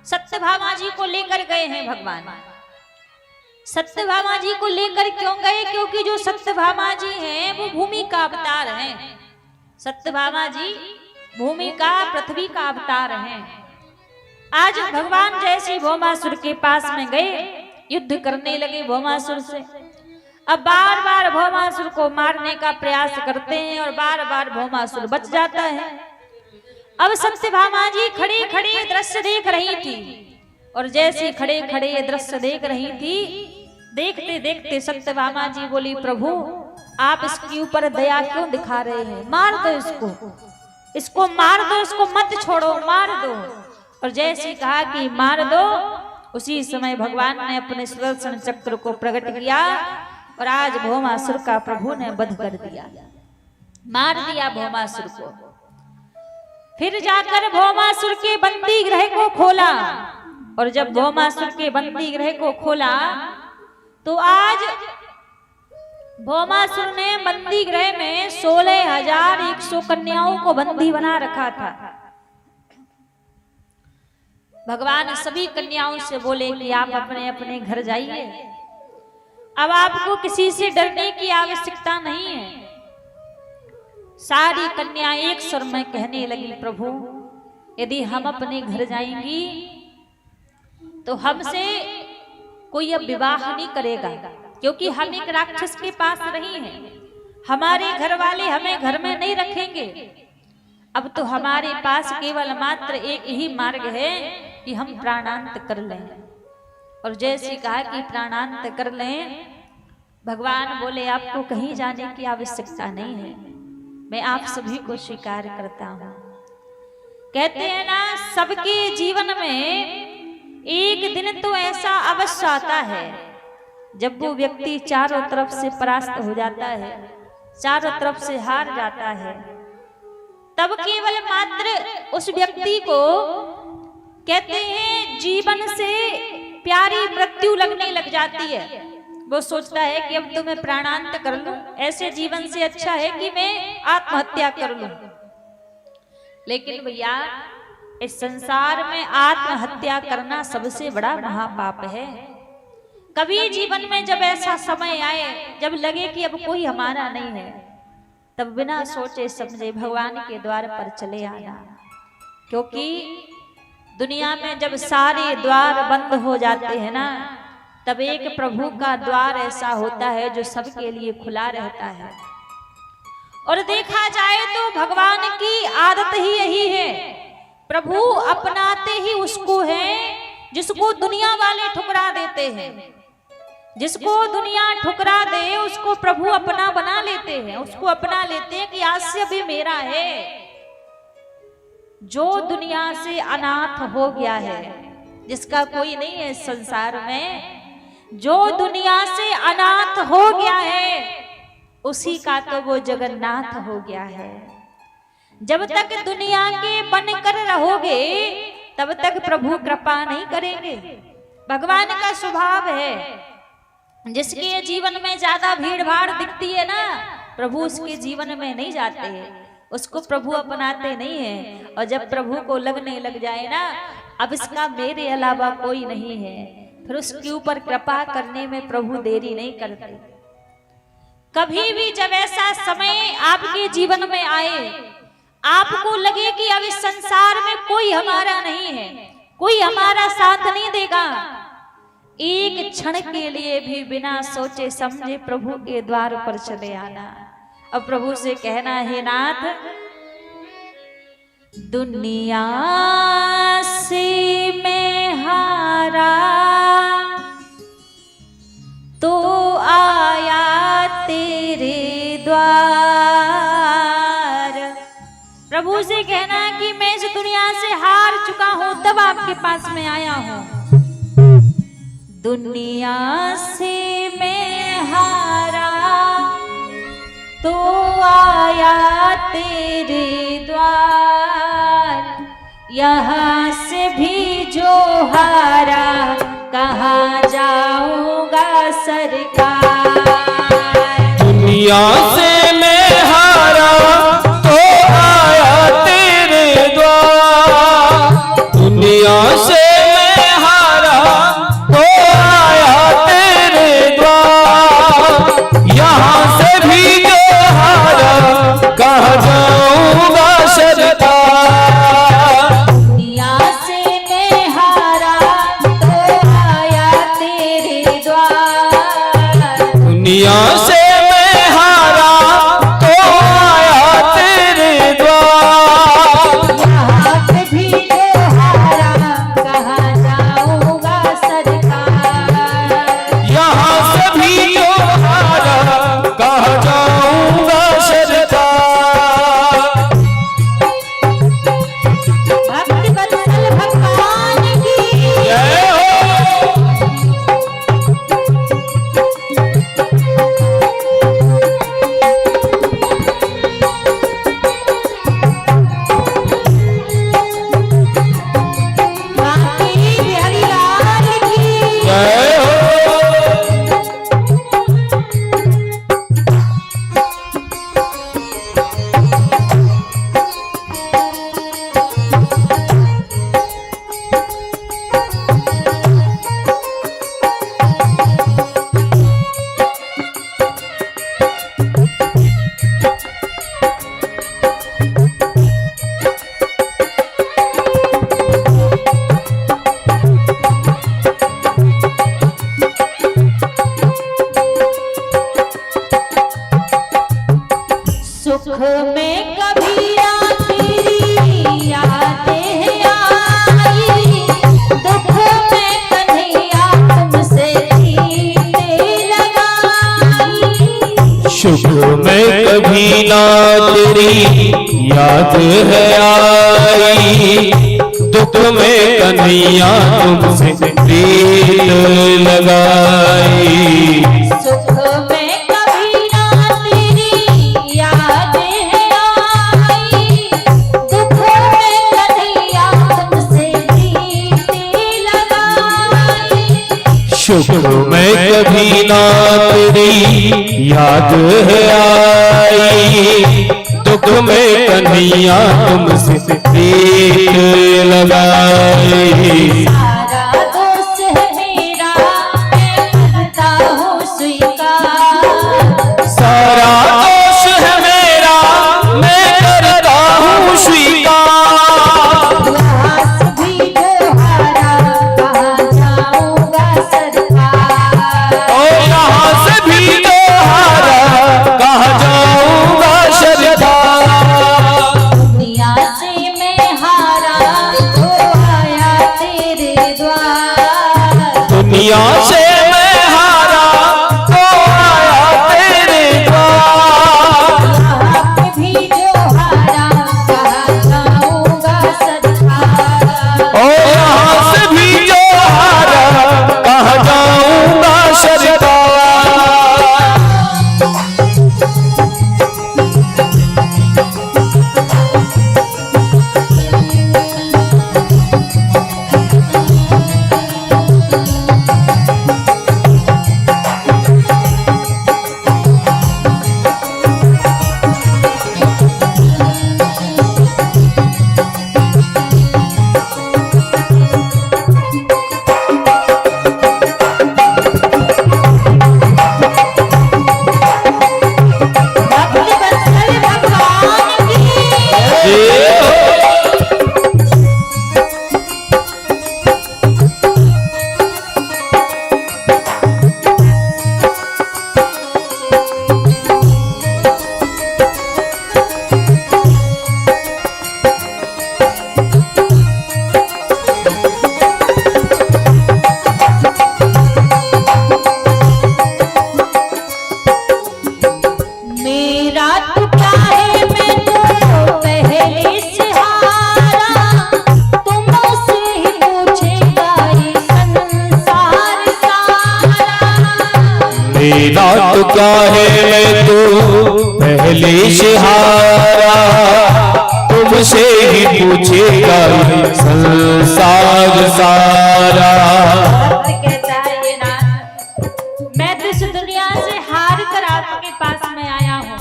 सत्यभामा जी को लेकर गए हैं भगवान। सत्यभामा जी को लेकर क्यों गए? क्योंकि जो सत्यभामा जी हैं वो भूमि का अवतार हैं। सत्यभामा जी भूमि का, पृथ्वी का अवतार हैं। आज भगवान जैसे भौमासुर के पास में गए, युद्ध करने लगे भौमासुर से। अब बार बार भौमासुर को मारने का प्रयास करते हैं और बार बार भौमासुर बच जाता है। अब सत्यभामा जी खड़े खड़े दृश्य देख रही थी, और जैसे खड़े खड़े दृश्य देख रही थी, देखते देखते सत्यभामा जी बोली, प्रभु आप इसके ऊपर दया क्यों दिखा रहे हैं? मार दो इसको मार दो, इसको मत छोड़ो, मार दो। और जैसे कहा कि मार दो, उसी समय भगवान ने अपने सुदर्शन चक्र को प्रकट किया और आज भौमासुर का प्रभु ने वध कर दिया, मार दिया भौमासुर को। फिर जाकर भौमासुर के बंदी गृह को खोला, और जब भौमासुर के बंदी गृह को खोला तो आज भौमासुर ने बंदी गृह में 16,100 कन्याओं को बंदी बना रखा था। भगवान सभी कन्याओं से बोले कि आप अपने अपने घर जाइए, अब आपको किसी से डरने की आवश्यकता नहीं है। सारी कन्या एक स्वर में कहने लगी, प्रभु यदि हम अपने घर जाएंगी तो हमसे कोई अब विवाह नहीं करेगा, क्योंकि हम एक राक्षस के पास रही हैं। हमारे घर वाले हमें घर में नहीं रखेंगे। अब तो हमारे पास केवल मात्र एक ही मार्ग है कि हम प्राणांत कर लें। और जैसे कहा कि प्राणांत कर लें, भगवान बोले आपको कहीं जाने की आवश्यकता नहीं है, मैं आप सभी को स्वीकार करता हूं। कहते हैं ना, सबके जीवन में एक दिन तो ऐसा अवश्य आता है जब वो व्यक्ति चारों तरफ से परास्त हो जाता है, चारों तरफ से हार जाता है। तब केवल मात्र उस व्यक्ति को कहते हैं जीवन से प्यारी मृत्यु लगने लग जाती है। वो सोचता है कि अब तो मैं प्राणांत कर लूं, ऐसे जीवन से अच्छा है कि मैं आत्महत्या कर लूं। लेकिन भैया इस संसार में आत्महत्या करना सबसे बड़ा महापाप है। कभी जीवन में जब ऐसा समय आए जब लगे कि अब कोई हमारा नहीं है, तब बिना सोचे समझे भगवान के द्वार पर चले आना। क्योंकि दुनिया में जब सारे द्वार बंद हो जाते हैं ना, तब एक प्रभु का द्वार ऐसा होता है जो सबके लिए खुला रहता है। और देखा जाए तो भगवान की आदत ही यही है, प्रभु अपनाते ही उसको है जिसको दुनिया वाले ठुकरा देते हैं। जिसको दुनिया ठुकरा दे उसको प्रभु अपना बना लेते हैं, उसको अपना लेते हैं कि आज से भी मेरा है। जो दुनिया से अनाथ हो गया है, जिसका कोई नहीं है संसार में, जो दुनिया से अनाथ हो गया है उसी का तो वो जगन्नाथ हो गया है। जब तक दुनिया के बनकर रहोगे तब तक प्रभु कृपा नहीं करेंगे। भगवान का स्वभाव है, जिसके जीवन में ज्यादा भीड़ भाड़ दिखती है ना, प्रभु उसके जीवन में नहीं जाते हैं, उसको प्रभु अपनाते नहीं है। और जब प्रभु को लगने लग जाए ना अब इसका मेरे अलावा कोई नहीं है, फिर उसके ऊपर कृपा करने में प्रभु देरी नहीं करते। कभी भी जब ऐसा समय आपके जीवन में आए, आपको लगे कि अब इस संसार में कोई हमारा नहीं है, कोई हमारा साथ नहीं देगा, एक क्षण के लिए भी बिना सोचे समझे प्रभु के द्वार पर चले आना। अब प्रभु से कहना, हे नाथ, दुनिया से मैं हारा तो आया तेरे द्वार। प्रभु से कहना कि मैं इस दुनिया से हार चुका हूं, तब आपके पास में आया हूं। दुनिया से मैं हारा तो आया तेरे द्वार, यहाँ से भी जो हारा कहाँ जाऊंगा सरकार। दुनिया से मैं हारा तो आया तेरे द्वार, दुनिया से मैं हारा तो आया तेरे द्वार। यहाँ से भी जो हारा कहाँ जाऊंगा सरकार। दुनिया से मैं हारा तो आया तेरे द्वार, दुनिया से मैं हारा तो आया तेरे द्वार। यहाँ पे भी जो हारा कहाँ जाऊंगा सरकार। यहाँ से भी जो हारा कहाँ जाऊंगा सरकार। भक्ति वत्सल भगवान की जय हो। बांके बिहारी लाल की जय हो। सुख में कभी ना तेरी यादें आई, दुख में कन्हैया तुमसे जीने लगाई। शुक्र में कभी ना तेरी याद है आई, दुख में कन्हैया तुमसे प्रीत लगाई। सुख में कभी ना तेरी यादें आई, दुख में कन्हैया तुमसे जीने लगाई। शुक्र में कभी ना तेरी याद है आई, दुख में कन्हैया तुमसे प्रीत लगाई। सारा दोष है मेरा मैं करता हूँ स्वीकार, सारा दोष है मेरा मैं करता हूँ स्वीकार। यहाँ से भी जो हारा कहाँ जाऊंगा सरकार। और यहाँ से भी तो हारा कहाँ जाऊंगा सरकार। दुनिया से मैं हारा तो आया तेरे द्वार, दुनिया से मैं हारा तो आया तेरे द्वार। यहाँ पे भी जो हारा कहाँ जाऊंगा सरकार। और यहाँ से भी जो हारा कहाँ जाऊंगा सरकार। भक्ति वत्सल भगवान की जय हो। मेरा तो क्या है मैं तो पहले से हारा, तुमसे ही पूछेगा ये संसार सारा। मेरा तो क्या है मैं तो पहले से हारा, तुम तुमसे ही पूछेगा ये संसार सारा। कहता है ये नाथ, मैं तो इस दुनिया से हार कर आपके पास में आया हूँ।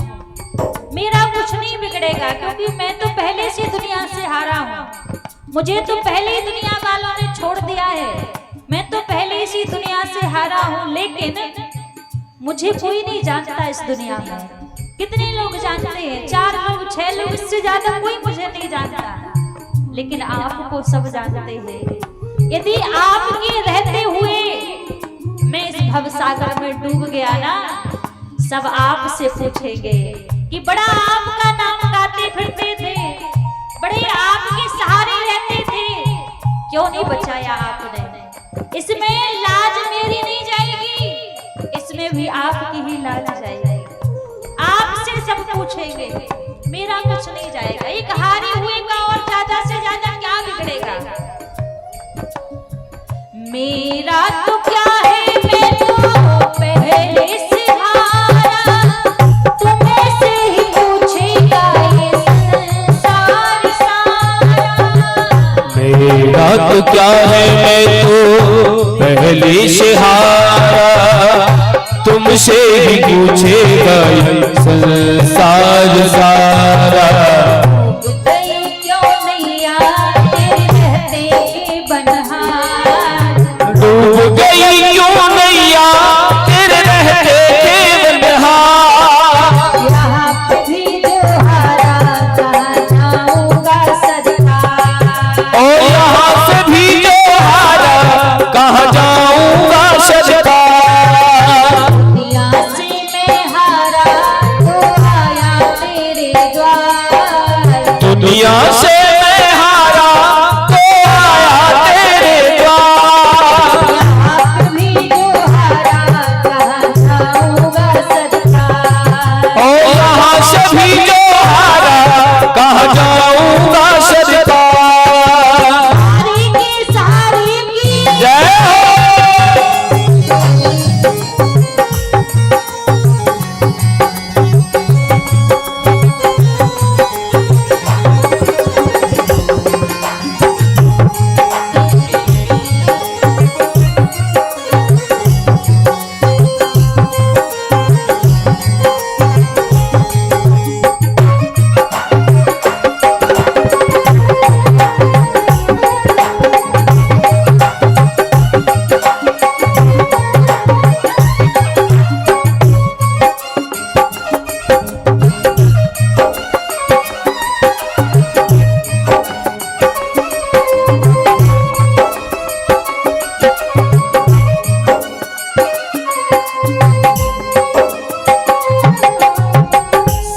मेरा कुछ नहीं बिगड़ेगा क्योंकि मैं तो पहले से दुनिया से हारा हूँ। मुझे तो पहले ही दुनिया वालों ने छोड़ दिया है। मैं तो पहले से दुनिया से हारा हूँ, लेकिन मुझे कोई नहीं जानता इस दुनिया में। कितने लोग जानते हैं? 4 लोग 6 लोग, इससे ज्यादा कोई मुझे नहीं जानता, लेकिन आपको सब जानते हैं। यदि आपके रहते हुए मैं इस भवसागर में डूब गया ना, सब आपसे पूछेंगे कि बड़ा आपका नाम गाते फिरते थे, बड़े आपके सहारे रहते थे, क्यों नहीं बचाया आपने। इसमें लाज मेरी नहीं जाएगी, इसमें भी आपकी ही लाज जाएगी। आपसे सब पूछेंगे, मेरा कुछ नहीं जाएगा। एक हारे हुए का और ज्यादा से ज्यादा क्या बिगड़ेगा? मेरा तो क्या है, मैं तो पहले से हारा, तुम्हें से ही पूछेगा ये संसार सारा। मेरा तो क्या है, मैं तो पहले से हारा, तुमसे ही पूछेगा ये संसार सारा। क्यों नैया तेरे रहते बनहार, डूब गई क्यों नैया तेरे रहते बनहार। यहाँ पे भी जो हारा कहाँ जाऊंगा सदका। और यहाँ से भी जो हारा कहाँ जाऊंगा सदका। दुनिया से मैं हारा तो आया तेरे द्वार। यहाँ भी जो हारा कहाँ जाऊंगा सदका। और यहाँ से भी जो हारा कहाँ जाऊंगा सदका। सहारे के सहारे की जय हो।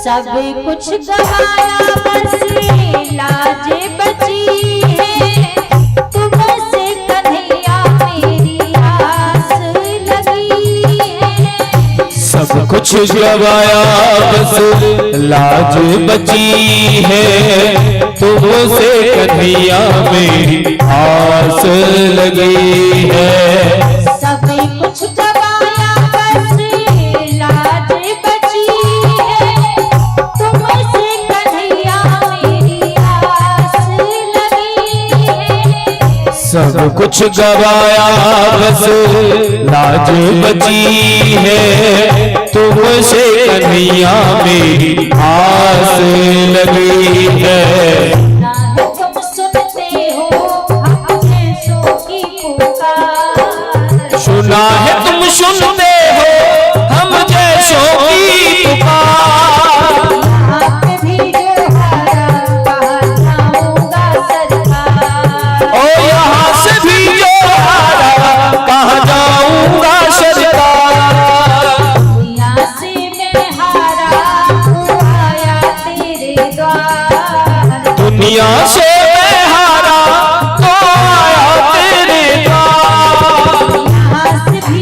सब कुछ गवाया बस लाज बची है, तुमसे कन्हैया मेरी आस लगी है। सब कुछ गवाया बस लाज बची है, तुमसे कन्हैया मेरी आस लगी है। सब कुछ गवाया बस लाज बची है, तुमसे कन्हैया मेरी आस लगी है। सब कुछ गवाया बस लाज बची है, तुमसे कन्हैया मेरी आस लगी है। ना है तुम सुनते हो हम जैसों की पुकार, सुना है तुम सुनते हो हम जैसों की पुकार। यहाँ पे भी जो हारा कहाँ जाऊंगा सदका। और यहाँ से भी जो हारा कहाँ जाऊंगा सदका। दुनिया से मैं हारा तू आया तेरे द्वार। दुनिया से मैं हारा तो आया तेरे द्वार। यहाँ से भी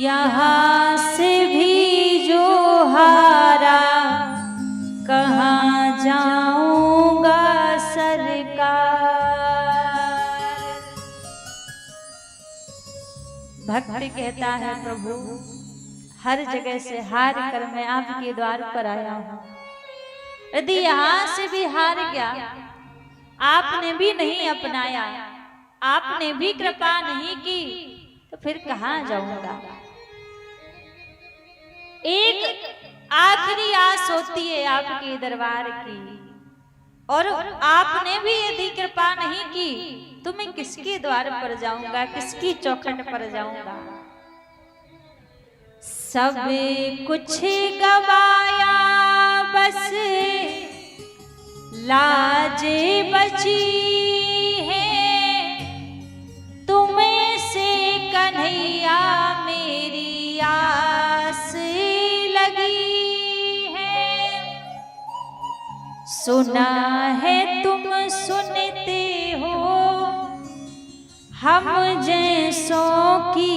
यहाँ से भी जो हारा कहाँ जाऊंगा सरकार। भक्त कहता है प्रभु हर जगह से हार कर मैं आपके द्वार पर आया हूँ, यदि यहाँ से भी हार गया, आपने भी नहीं अपनाया, आपने भी कृपा नहीं की, तो फिर कहाँ जाऊंगा। एक आखिरी आस होती है आपके दरबार की, और आपने भी यदि कृपा नहीं की तो मैं किसके द्वार पर जाऊंगा, किसकी चौखट पर जाऊंगा। सब कुछ गवाया बस लाज बची है, तुम्हें से कन्हैया मेरी आस लगी है। सुना है तुम सुनते हो हम जैसों की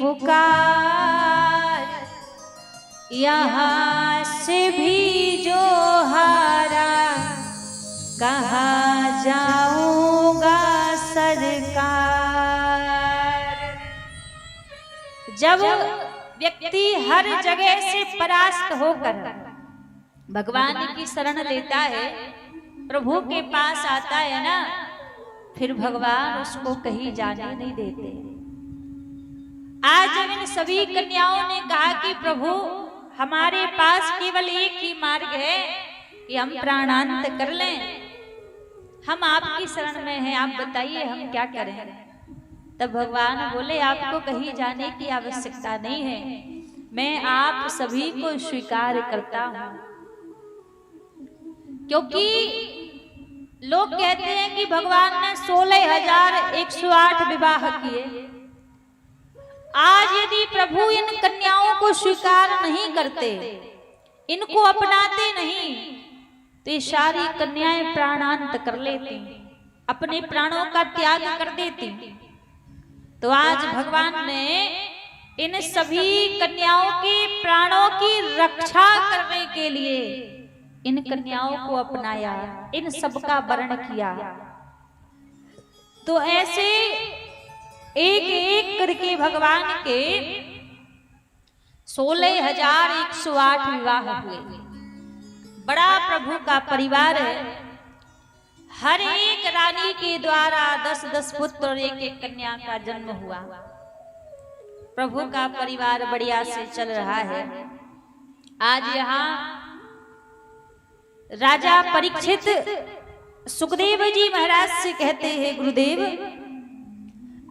पुकार, यहाँ से भी जो हारा कहाँ जाऊंगा सरकार। जब व्यक्ति हर जगह से परास्त होकर भगवान की शरण लेता है, प्रभु के पास आता है ना, फिर भगवान उसको कहीं जाने नहीं देते। आज जब इन सभी कन्याओं ने कहा कि प्रभु हमारे पास केवल एक ही मार्ग है कि हम प्राणांत कर लें, हम आपकी शरण में हैं, आप बताइए हम क्या करें। तब भगवान बोले आपको कहीं जाने की आवश्यकता नहीं है, मैं आप सभी को स्वीकार करता हूं। क्योंकि लोग कहते हैं कि भगवान ने 16,108 विवाह किए। आज यदि प्रभु इन कन्याओं को स्वीकार नहीं करते, इनको अपनाते नहीं, तो ये सारी कन्याएं प्राणांत कर लेती, अपने प्राणों का त्याग कर देती। तो आज भगवान ने इन सभी कन्याओं के प्राणों की रक्षा करने के लिए इन कन्याओं को अपनाया, इन सबका वर्ण किया। तो ऐसे एक एक करके भगवान के 16,108 विवाह हुए। बड़ा प्रभु का परिवार है। हर एक रानी के द्वारा 10-10 पुत्र और एक एक कन्या का जन्म हुआ। प्रभु का परिवार बढ़िया से चल रहा है। आज यहाँ राजा परीक्षित सुखदेव जी महाराज से कहते हैं, गुरुदेव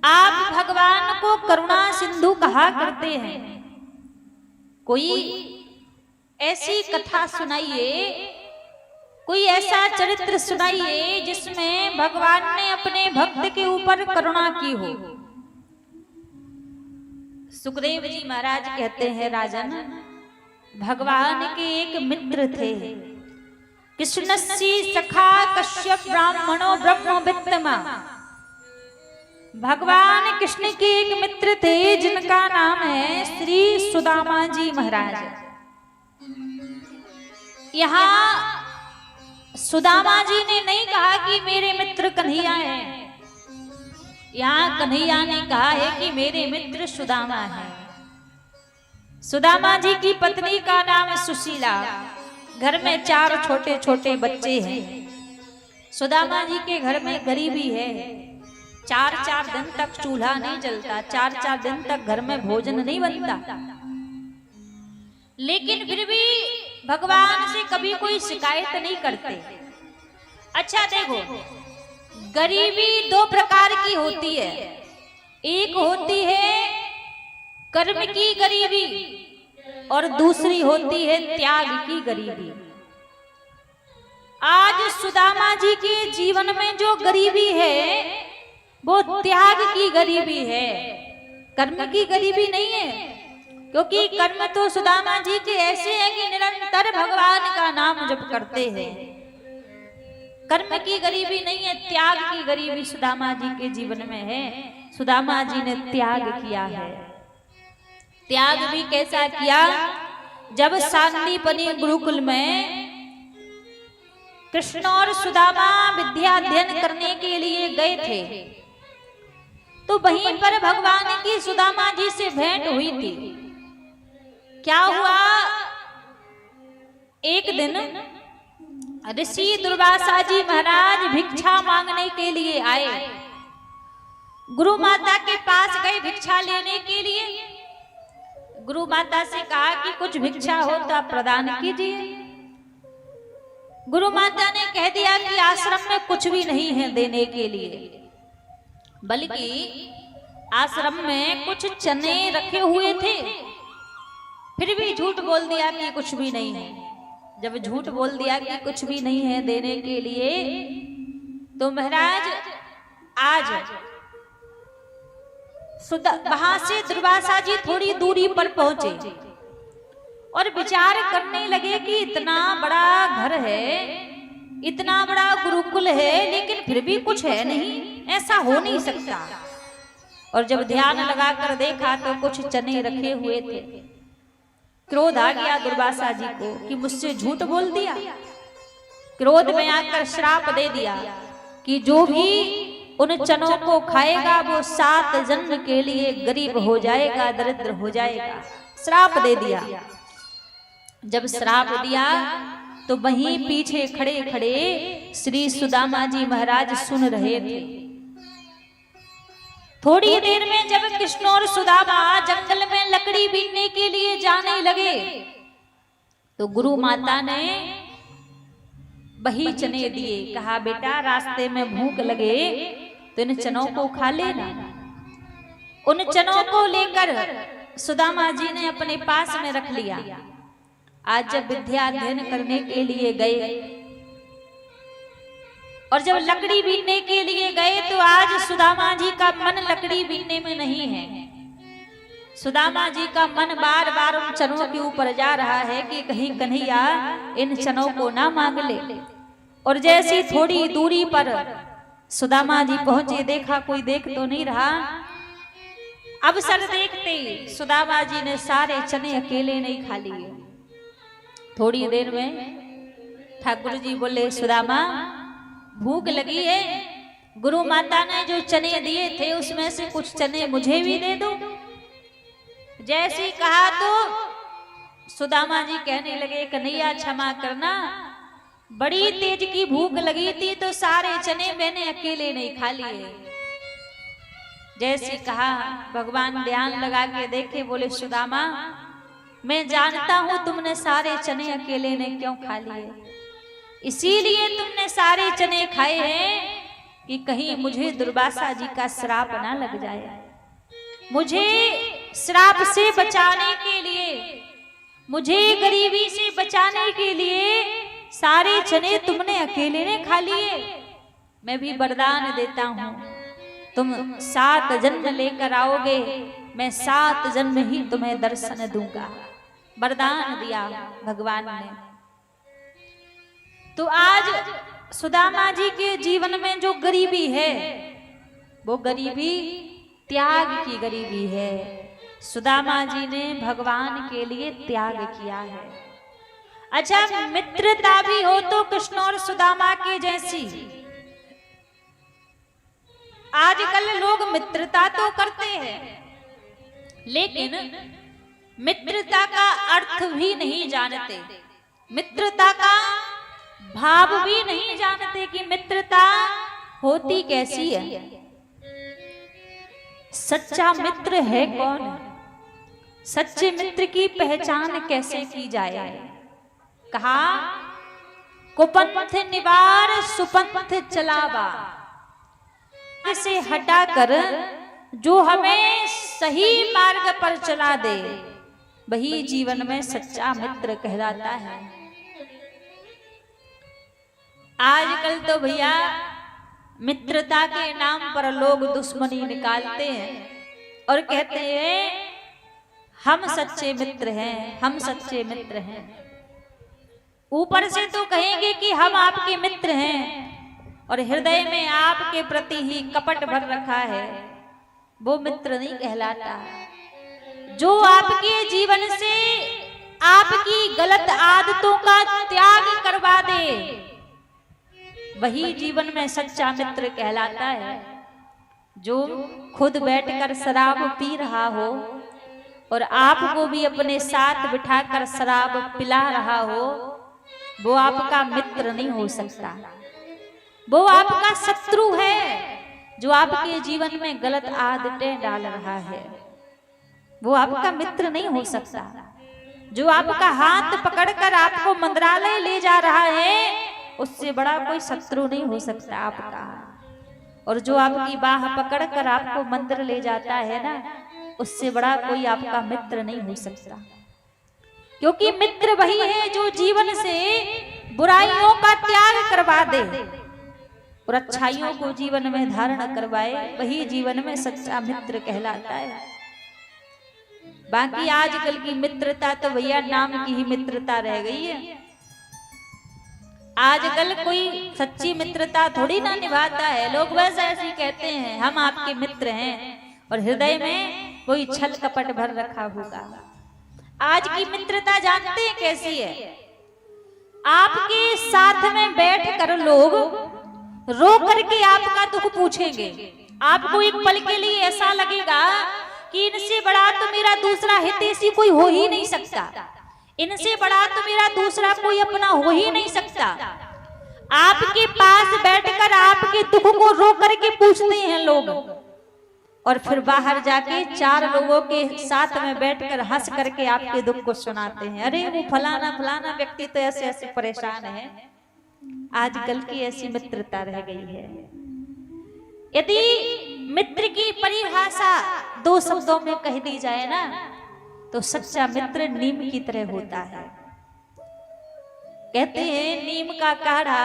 आप भगवान को करुणा सिंधु कहा करते हैं, कोई ऐसी कथा सुनाइए, कोई ऐसा चरित्र सुनाइए जिसमें भगवान ने अपने भक्त के ऊपर करुणा की हो। सुखदेव जी महाराज कहते हैं, राजन भगवान के एक मित्र थे, कृष्णस्य सखा कश्यप ब्राह्मणो ब्रह्मवित्तमा। भगवान कृष्ण के एक मित्र थे जिनका नाम है श्री सुदामा जी महाराज। यहाँ सुदामा जी ने नहीं कहा कि मेरे मित्र कन्हैया हैं, यहाँ कन्हैया ने कहा है कि मेरे मित्र सुदामा हैं। सुदामा जी की पत्नी का नाम है सुशीला। घर में 4 छोटे छोटे बच्चे हैं। सुदामा जी के घर में गरीबी है, 4-4 दिन तक चूल्हा नहीं जलता, 4-4 दिन तक घर में भोजन नहीं बनता। लेकिन फिर भी भगवान से कभी कोई शिकायत नहीं करते। अच्छा देखो, गरीबी 2 प्रकार की होती है। एक होती है कर्म की गरीबी और दूसरी होती है त्याग की गरीबी। आज सुदामा जी के जीवन में जो गरीबी है वो त्याग की गरीबी है, कर्म की गरीबी नहीं है। क्योंकि कर्म तो सुदामा जी के ऐसे हैं कि निरंतर भगवान का नाम जप करते हैं। कर्म की गरीबी नहीं है, त्याग की गरीबी सुदामा जी के जीवन में है। सुदामा जी ने त्याग किया है। त्याग भी कैसा किया, जब सांदीपनि गुरुकुल में कृष्ण और सुदामा विद्या अध्ययन करने के लिए गए थे, तो वहीं पर भगवान की सुदामा जी से भेंट हुई थी। क्या हुआ, एक दिन ऋषि दुर्वासा जी महाराज भिक्षा मांगने के लिए आए, गुरु माता के पास गए भिक्षा लेने के लिए। गुरु माता से कहा कि कुछ भिक्षा हो तो आप प्रदान कीजिए। गुरु माता ने कह दिया कि आश्रम में कुछ भी नहीं है देने के लिए, बल्कि आश्रम में कुछ चने रखे हुए थे। फिर भी झूठ बोल दिया कि कुछ भी नहीं है। जब झूठ बोल दिया कि कुछ भी नहीं है देने के लिए, तो महाराज आज वहां से दुर्वासा जी थोड़ी दूरी पर पहुंचे और विचार करने लगे कि इतना बड़ा घर है, इतना बड़ा गुरुकुल है, लेकिन फिर भी कुछ है नहीं, ऐसा हो नहीं सकता। और जब ध्यान लगाकर देखा तो कुछ चने रखे हुए थे। क्रोध आ गया दुर्वासा जी को कि मुझसे झूठ बोल दिया। क्रोध में आकर श्राप दे दिया कि जो भी उन चनों को खाएगा वो 7 जन्म के लिए गरीब हो जाएगा, दरिद्र हो जाएगा। श्राप दे दिया। जब श्राप दिया तो वहीं पीछे खड़े खड़े श्री सुदामा जी महाराज सुन रहे थे। थोड़ी देर में जब कृष्ण और सुदामा जंगल में लकड़ी बीनने के लिए जाने लगे, तो गुरु माता ने वही चने दिए। कहा बेटा रास्ते में भूख लगे तो इन चनों को खा लेना। उन चनों को लेकर सुदामा जी ने अपने पास में रख लिया। आज जब विद्या अध्ययन करने के लिए गए और जब लकड़ी बीनने के लिए गए, तो आज सुदामा जी का मन लकड़ी बीनने में नहीं है। सुदामा जी का मन बार बार उन चनों के ऊपर जा रहा है कि कहीं कन्हैया इन चनों को ना मांग ले। और जैसी थोड़ी दूरी पर सुदामा जी पहुंचे, देखा कोई देख तो नहीं रहा। अवसर देखते सुदामा जी ने सारे चने अकेले नहीं खा लिए। थोड़ी देर में ठाकुर जी बोले, सुदामा भूख लगी है, गुरु माता ने जो चने दिए थे उसमें से कुछ चने मुझे भी दे दो। जैसे कहा तो सुदामा जी कहने लगे, कन्हैया क्षमा करना, बड़ी तेज की भूख लगी थी तो सारे चने मैंने अकेले नहीं खा लिए। जैसे कहा भगवान ध्यान लगा के देखे, बोले सुदामा मैं जानता हूं तुमने सारे चने अकेले ने क्यों खा लिए, इसीलिए तुमने सारे चने खाए हैं कि कहीं मुझे दुर्वासा जी का श्राप ना लग जाए। मुझे श्राप से बचाने के लिए, मुझे गरीबी से बचाने के लिए सारे चने तुमने अकेले ने खा लिए। मैं भी वरदान देता हूं, तुम 7 जन्म लेकर आओगे, मैं 7 जन्म ही तुम्हें दर्शन दूंगा। वरदान दिया भगवान ने। तो आज सुदामा जी के जीवन में जो गरीबी है, वो गरीबी त्याग की गरीबी है। सुदामा जी ने भगवान के लिए त्याग किया है। अच्छा, मित्रता भी हो तो कृष्ण और सुदामा के जैसी। आजकल लोग मित्रता तो करते हैं, लेकिन मित्रता का अर्थ भी नहीं जानते, मित्रता का भाव भी नहीं जानते कि मित्रता होती कैसी है। सच्चा मित्र है कौन? सच्चे मित्र की पहचान कैसे की जाए? कहा कुपंथ निवार सुपंथ चलावा, से हटाकर जो हमें सही मार्ग पर चला दे, वही जीवन में सच्चा मित्र कहलाता है। आजकल तो भैया मित्रता के नाम पर लोग दुश्मनी निकालते हैं और कहते हैं हम सच्चे मित्र हैं, हम सच्चे मित्र हैं। ऊपर से तो कहेंगे कि हम आपके मित्र हैं और हृदय में आपके प्रति ही कपट भर रखा है, वो मित्र नहीं कहलाता। जो आपके जीवन से आपकी गलत आदतों का त्याग करवा दे, वही जीवन में सच्चा मित्र कहलाता है। जो खुद बैठकर शराब पी रहा हो और आपको भी अपने साथ बिठाकर शराब पिला रहा हो, वो आपका मित्र नहीं हो सकता, वो आपका शत्रु है जो आपके जीवन में गलत आदतें डाल रहा है। वो आपका मित्र नहीं हो सकता। जो आपका हाथ पकड़कर आपको मंत्रालय ले जा रहा है, उससे बड़ा कोई शत्रु नहीं हो सकता आपका। और जो आपकी बाह पकड़कर आपको मंदिर ले जाता है ना, उससे बड़ा कोई आपका मित्र नहीं हो सकता। क्योंकि मित्र वही है जो जीवन से बुराइयों का त्याग करवा दे और अच्छाइयों को जीवन में धारण करवाए, वही जीवन में सच्चा मित्र कहलाता है। बाकी आजकल की मित्रता तो भैया नाम की ही मित्रता रह गई है। आजकल कोई सच्ची मित्रता थोड़ी ना निभाता है। लोग बस ऐसे ही कहते हैं हम आपके मित्र हैं, और हृदय में कोई छल कपट भर रखा होगा। आज की मित्रता जानते हैं कैसी है? आपके साथ में बैठ कर लोग रो करके आपका दुख पूछेंगे। आपको एक पल के लिए ऐसा लगेगा कि इनसे बड़ा तो मेरा दूसरा हितैषी कोई हो ही नहीं सकता, इनसे बड़ा तो मेरा दूसरा कोई अपना हो ही नहीं सकता। आपके पास बैठकर आपके दुख को रो करके पूछते हैं लोग, और फिर बाहर जाके चार लोगों के साथ में बैठकर हंस करके आपके दुख को सुनाते हैं। अरे वो फलाना फलाना व्यक्ति तो ऐसे ऐसे परेशान है। आजकल की ऐसी मित्रता रह गई है। यदि मित्र की परिभाषा दो शब्दों में कह दी जाए ना, तो सच्चा मित्र नीम की तरह होता है। कहते हैं नीम का काढ़ा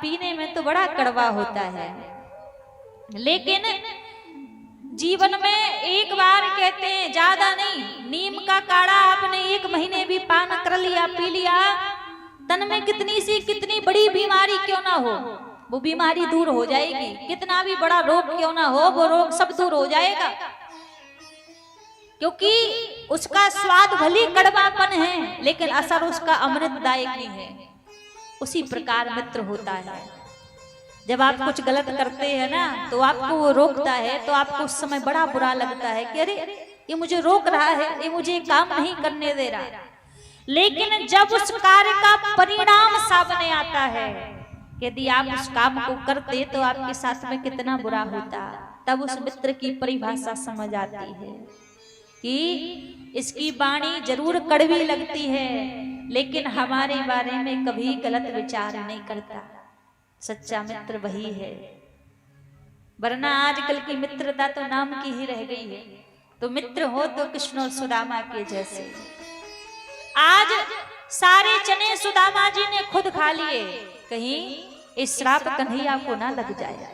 पीने में तो बड़ा कड़वा होता है, लेकिन जीवन में एक बार, कहते हैं ज्यादा नहीं, नीम का काढ़ा आपने 1 महीने भी पान कर लिया, पी लिया, तन में कितनी सी कितनी बड़ी बीमारी क्यों ना हो, वो बीमारी दूर हो जाएगी। कितना भी बड़ा रोग क्यों ना हो, वो रोग सब दूर हो जाएगा। क्योंकि उसका स्वाद भली कड़वापन है, लेकिन असर उसका अमृतदायक ही है। उसी प्रकार मित्र होता है। जब आप कुछ गलत करते हैं ना, तो आपको वो रोकता है, तो आपको उस समय बड़ा बुरा लगता है कि अरे ये मुझे रोक रहा है, ये मुझे काम नहीं करने दे रहा। लेकिन जब उस कार्य का परिणाम सामने आता है, यदि आप उस काम को करते तो आपके साथ में कितना बुरा होता, तब उस मित्र की परिभाषा समझ आती है कि इसकी वाणी जरूर कड़वी लगती है, लेकिन हमारे बारे में कभी गलत विचार नहीं करता। सच्चा मित्र वही है। वरना आजकल की मित्रता तो नाम की ही रह गई है। तो मित्र हो तो कृष्ण और सुदामा के जैसे। आज सारे चने सुदामा जी ने खुद खा लिए, कहीं इस श्राप कन्हैया को ना लग जाए।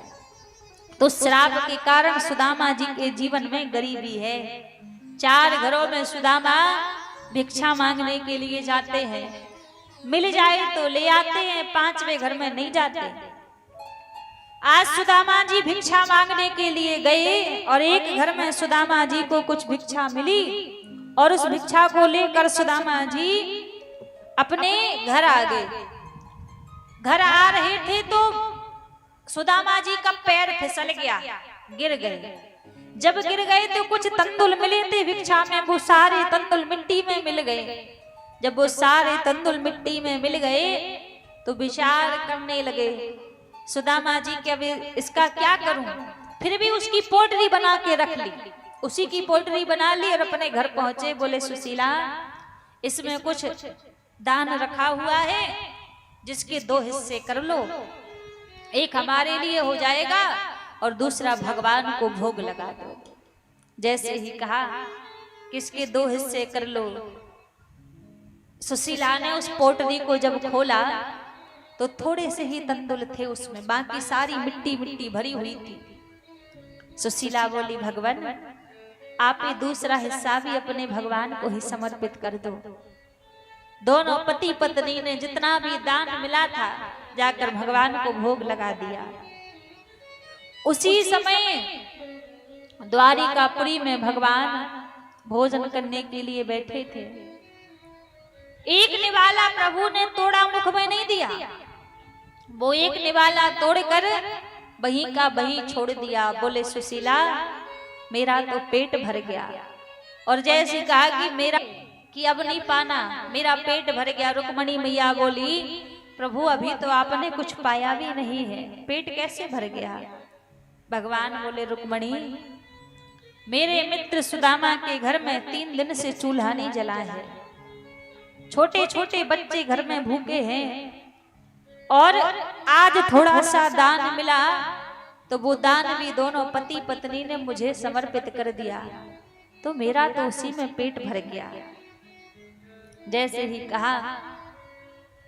तो श्राप के कारण सुदामा जी के जीवन में गरीबी है। 4 घरों में सुदामा भिक्षा मांगने के लिए जाते हैं, मिल जाए तो ले आते हैं, 5वें घर में नहीं जाते। आज सुदामा जी भिक्षा मांगने के लिए गए और एक घर में सुदामा जी को कुछ भिक्षा मिली, और उस भिक्षा को लेकर सुदामा जी अपने घर आ गए। घर आ रहे थे तो सुदामा जी का पैर फिसल गया, गिर गए। जब गिर गए तो कुछ तंतुल मिले थे भिक्षा में, वो सारे तंतुल मिट्टी में मिल गए। जब वो सारे तंतुल मिट्टी में मिल गए तो विचार करने लगे सुदामा जी कि अब इसका क्या करूं। फिर भी उसकी पोटली बना के रख ली, उसी की पोटली बना ली और अपने घर पहुंचे। बोले सुशीला, इसमें कुछ दान रखा हुआ है, जिसके 2 हिस्से कर लो, एक हमारे लिए हो जाएगा और दूसरा भगवान को भोग लगा दो। जैसे ही कहा किसके 2 हिस्से कर लो, सुशीला ने उस पोटली को जब खोला तो थोड़े से ही तंतुल थे उसमें, बाकी सारी मिट्टी मिट्टी भरी हुई थी। सुशीला बोली, भगवान आप ये दूसरा हिस्सा भी अपने भगवान को ही समर्पित कर दो। दोनों पति पत्नी ने जितना भी दान मिला था जाकर भगवान को भोग लगा दिया। उसी समय द्वारिकापुरी में भगवान भोजन करने के लिए बैठे थे। एक निवाला प्रभु ने तोड़ा, मुख में नहीं दिया। वो एक निवाला तोड़कर वहीं का वहीं छोड़ दिया। बोले सुशीला मेरा तो पेट भर गया। और जैसे कहा कि मेरा कि अब नहीं पाना, मेरा पेट भर गया। रुक्मणी मैया बोली प्रभु अभी तो आपने कुछ पाया भी नहीं है, पेट कैसे भर गया? भगवान बोले रुक्मणी मेरे मित्र सुदामा के घर में 3 दिन से चूल्हा नहीं जला है, छोटे छोटे बच्चे घर में भूखे हैं, और आज थोड़ा सा दान मिला तो वो दान भी दोनों पति पत्नी ने मुझे समर्पित कर दिया, तो मेरा तो उसी में पेट भर गया। जैसे ही कहा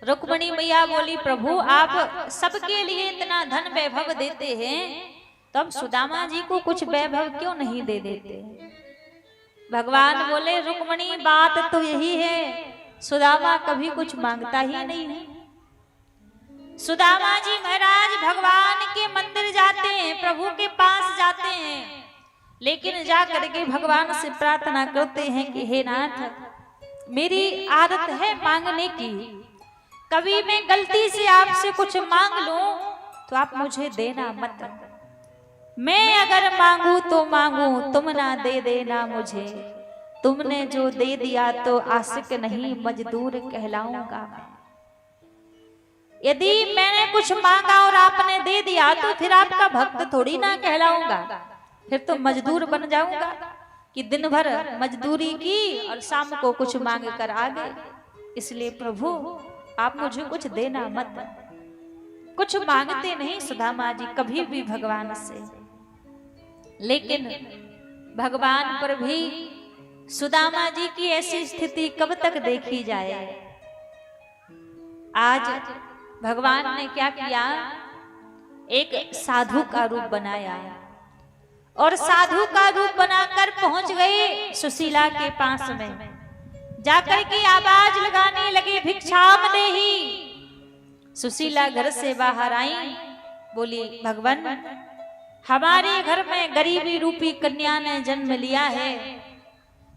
रुक्मणी मैया बोली प्रभु आप सबके लिए इतना धन वैभव देते हैं, तो हम सुदामा जी को कुछ वैभव क्यों नहीं दे देते? भगवान बोले रुक्मणी बात तो यही है, सुदामा कभी कुछ मांगता ही नहीं है। सुदामा जी महाराज भगवान के मंदिर जाते हैं, प्रभु के पास जाते हैं, लेकिन जाकर के भगवान से प्रार्थना करते हैं कि हे नाथ मेरी आदत है मांगने की, कभी मैं गलती से आपसे कुछ मांग लूं तो आप मुझे देना मत। मैं अगर मांगू तो मांगू, तुम ना दे देना मुझे, तुमने जो दे दिया तो आशिक नहीं मजदूर कहलाऊंगा। यदि मैंने कुछ मांगा और आपने दे दिया तो फिर आपका भक्त थोड़ी ना कहलाऊंगा, फिर तो मजदूर बन जाऊंगा कि दिन भर मजदूरी की और शाम को कुछ मांग कर आ गए। इसलिए प्रभु आप मुझे कुछ देना मत। कुछ मांगते नहीं सुदामा जी कभी भी भगवान से, लेकिन भगवान पर भी सुदामा जी की ऐसी स्थिति कब तक देखी जाए। आज भगवान ने क्या किया, एक साधु का रूप बनाया और साधु का रूप बनाकर पहुंच गए सुशीला के पास में। जाकर के आवाज लगाने लगे भिक्षाम देहि। सुशीला घर से बाहर आई, बोली भगवान हमारे घर में गरीबी रूपी कन्या ने जन्म लिया है,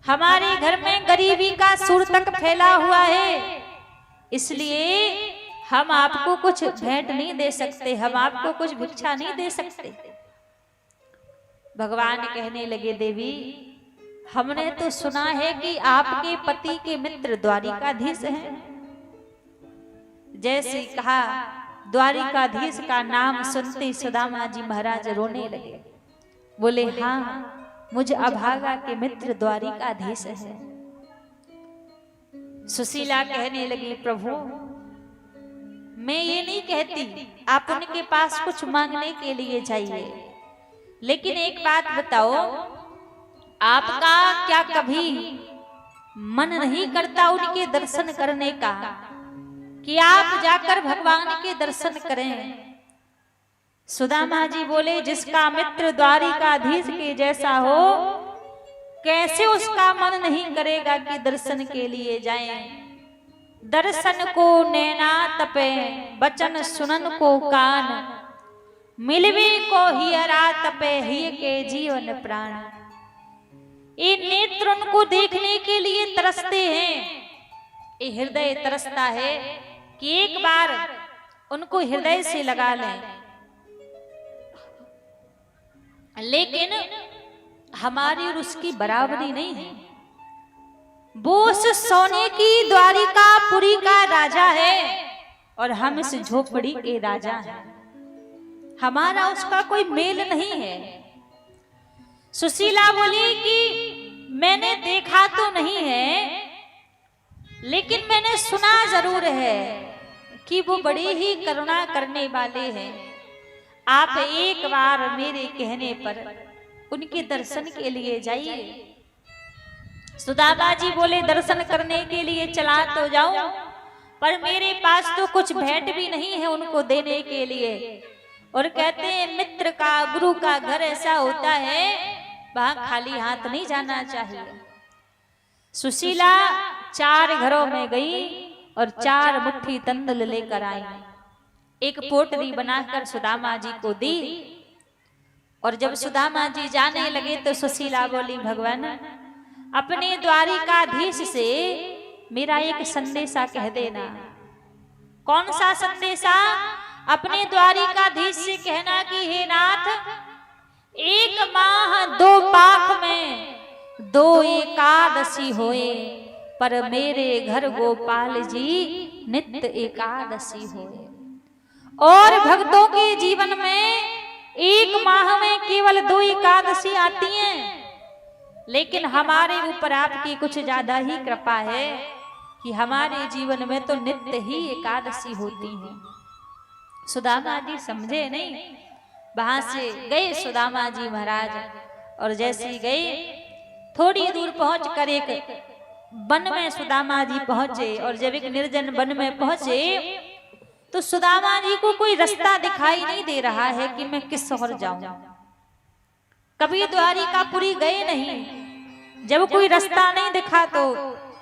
हमारे घर में गरीबी का सुर तक फैला हुआ है, इसलिए हम आपको कुछ भेंट नहीं दे सकते, हम आपको कुछ भिक्षा नहीं दे सकते। भगवान कहने लगे देवी हमने तो सुना है कि आपके पति के मित्र द्वारिकाधीश हैं। जैसे कहा द्वारिकाधीश का नाम सुनते सुदामा जी महाराज रोने लगे। बोले हाँ मुझ अभागा के मित्र द्वारिकाधीश है। सुशीला कहने लगी प्रभु मैं ये नहीं कहती आप उनके पास कुछ मांगने के लिए जाइए, लेकिन एक बात बताओ आपका क्या कभी मन नहीं करता उनके दर्शन करने का, कि आप जाकर भगवान के दर्शन करें? सुदामा जी बोले जिसका मित्र द्वारिकाधीश के जैसा हो कैसे उसका मन नहीं करेगा कि दर्शन के लिए जाएं। दर्शन को नैना तपे बचन सुनन को कान, मिलवे को हियरा तपे हिय के जीवन प्राण। ये नेत्र उनको देखने के लिए तरसते हैं, ये हृदय तरसता है कि एक बार उनको हृदय से लगा लें, लेकिन हमारी और उसकी बराबरी नहीं है। वो उस सोने की द्वारिकापुरी का राजा है और हम इस झोपड़ी के राजा हैं, हमारा उसका कोई मेल नहीं है। सुशीला बोली कि मैंने देखा तो नहीं है, लेकिन मैंने सुना जरूर है कि वो बड़ी ही करुणा करने वाले हैं। आप एक बार मेरे कहने पर उनके दर्शन के लिए जाइए। सुदामा जी बोले दर्शन करने के लिए चला तो जाऊं, पर मेरे पास तो कुछ भेंट भी नहीं है उनको देने के लिए। और कहते हैं मित्र का गुरु का घर ऐसा होता है वहां खाली हाथ नहीं जाना चाहिए। सुशीला 4 घरों में गई और 4 मुट्ठी तंदुल लेकर आई, एक पोटली बनाकर सुदामा जी को दी। और जब सुदामा जी जाने लगे तो सुशीला बोली भगवान अपने द्वारिकाधीश से मेरा एक संदेशा कह देना। कौन सा संदेशा? अपने द्वारिकाधीश से कहना कि हे नाथ, 1 माह 2 पाख में 2 एकादशी होए, पर मेरे घर गोपाल जी नित्य एकादशी होए। और भक्तों के जीवन में 1 माह में केवल 2 एकादशी आती हैं, लेकिन हमारे ऊपर आपकी कुछ ज्यादा ही कृपा है कि हमारे जीवन में तो नित्य ही एकादशी होती है। सुदामा जी समझे नहीं। वहां से गए सुदामा जी महाराज, और जैसे ही गए थोड़ी दूर पहुंचकर एक वन में सुदामा जी पहुंचे। और जब एक निर्जन वन में पहुंचे तो सुदामा जी को कोई रास्ता दिखाई नहीं दे रहा है कि मैं किस ओर जाऊं। कभी द्वारिकापुरी गए नहीं। जब कोई रास्ता नहीं दिखा तो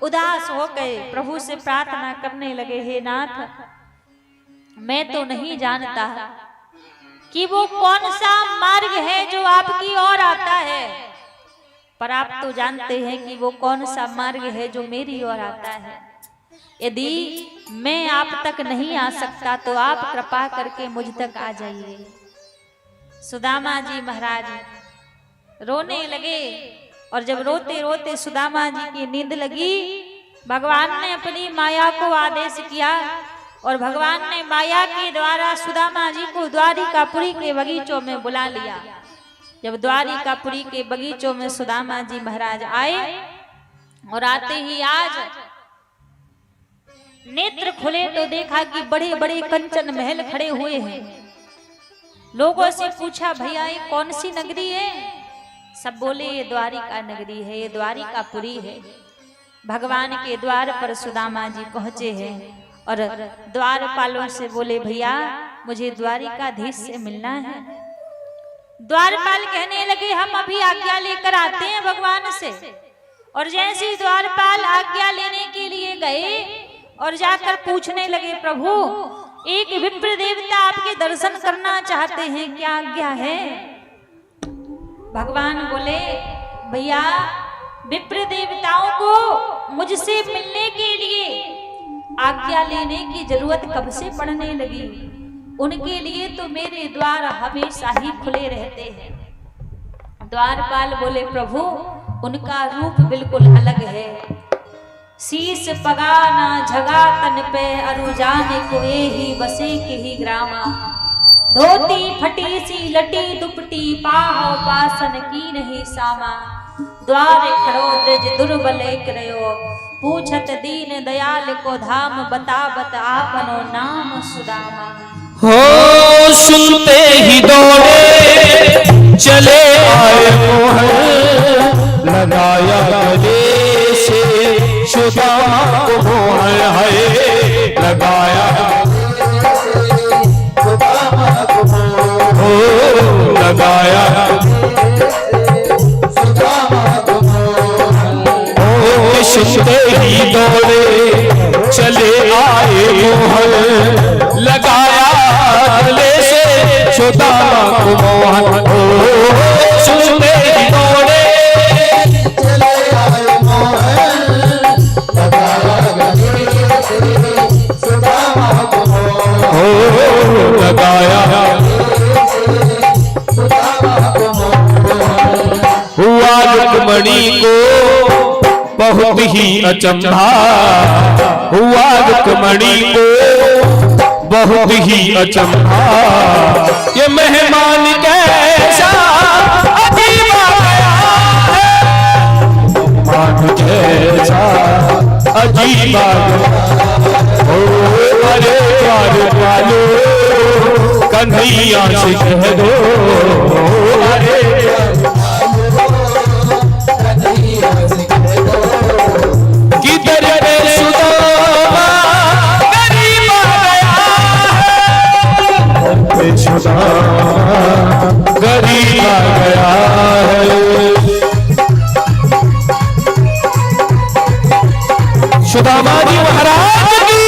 उदास हो गए, प्रभु से प्रार्थना करने लगे, हे नाथ, मैं तो नहीं जानता कि वो कौन सा मार्ग है जो आपकी ओर आता है, पर आप तो जानते हैं कि वो कौन सा मार्ग है जो मेरी ओर आता है। यदि मैं आप तक नहीं आ सकता तो आप कृपा करके मुझ तक आ जाइए। सुदामा जी महाराज रोने लगे, और जब रोते रोते सुदामा जी की नींद लगी, भगवान ने अपनी माया को आदेश किया, और भगवान ने माया के द्वारा सुदामा जी को द्वारिकापुरी के बगीचों में बुला लिया। जब द्वारिकापुरी के बगीचों में सुदामा जी महाराज आए, और आते ही आज नेत्र खुले तो देखा कि बड़े बड़े कंचन महल खड़े हुए हैं। लोगों से पूछा, भैया ये कौन सी नगरी है? सब बोले ये द्वारिका नगरी है, ये द्वारिकापुरी है। भगवान के द्वार पर सुदामा जी पहुंचे हैं, और द्वारपालों से बोले, भैया मुझे द्वारिकाधीश से मिलना है। द्वारपाल कहने लगे, हम अभी आज्ञा लेकर आते हैं भगवान से। और जैसे द्वारपाल आज्ञा लेने के लिए गए और जाकर पूछने लगे, प्रभु एक विप्र देवता आपके दर्शन करना चाहते हैं, क्या आज्ञा है? भगवान बोले, भैया विप्र देवताओं को मुझसे मिलने के लिए आज्ञा लेने की जरूरत कब से पड़ने लगी? उनके लिए तो मेरे द्वार हमेशा ही खुले रहते हैं। द्वारपाल बोले, प्रभु उनका रूप बिल्कुल अलग है। शीश पगाना झगा तन पे अरुजाने को ही बसे के ही ग्रामा। धोती फटी सी लटी दुपटी पाहो पासन की नहीं सामा। द्वारे खड़ो द्रज दुर्बल करयो पूछत दीन दयाल को धाम बतावत आपनो नाम सुदामा। हो सुनते ही दौड़े चले आए मोहन, लगाया गले से सुदामा को मोहन है, लगाया हो लगाया सुनते ही दौड़े चले आए मोहन, लगाया गले से सुदामा को मोहन। सुनते ही दौड़े चले आए मोहन, लगाया गले से सुदामा को मोहन, लगाया सुदामा को मोहन। हुआ रुक्मणी को बहुत ही अचंभा, हुआ रुक्मणी को बहुत ही अचंभा। ये मेहमान कैसा अजीब आया है, मेहमान कैसा अजीब आया। ओ अरे प्यार वालो कन्हैया से कह दो, अरे किधर पे सुदामा गरीब आ गया है, सुदामा गरीब आ गया है। सुदामा जी महाराज की,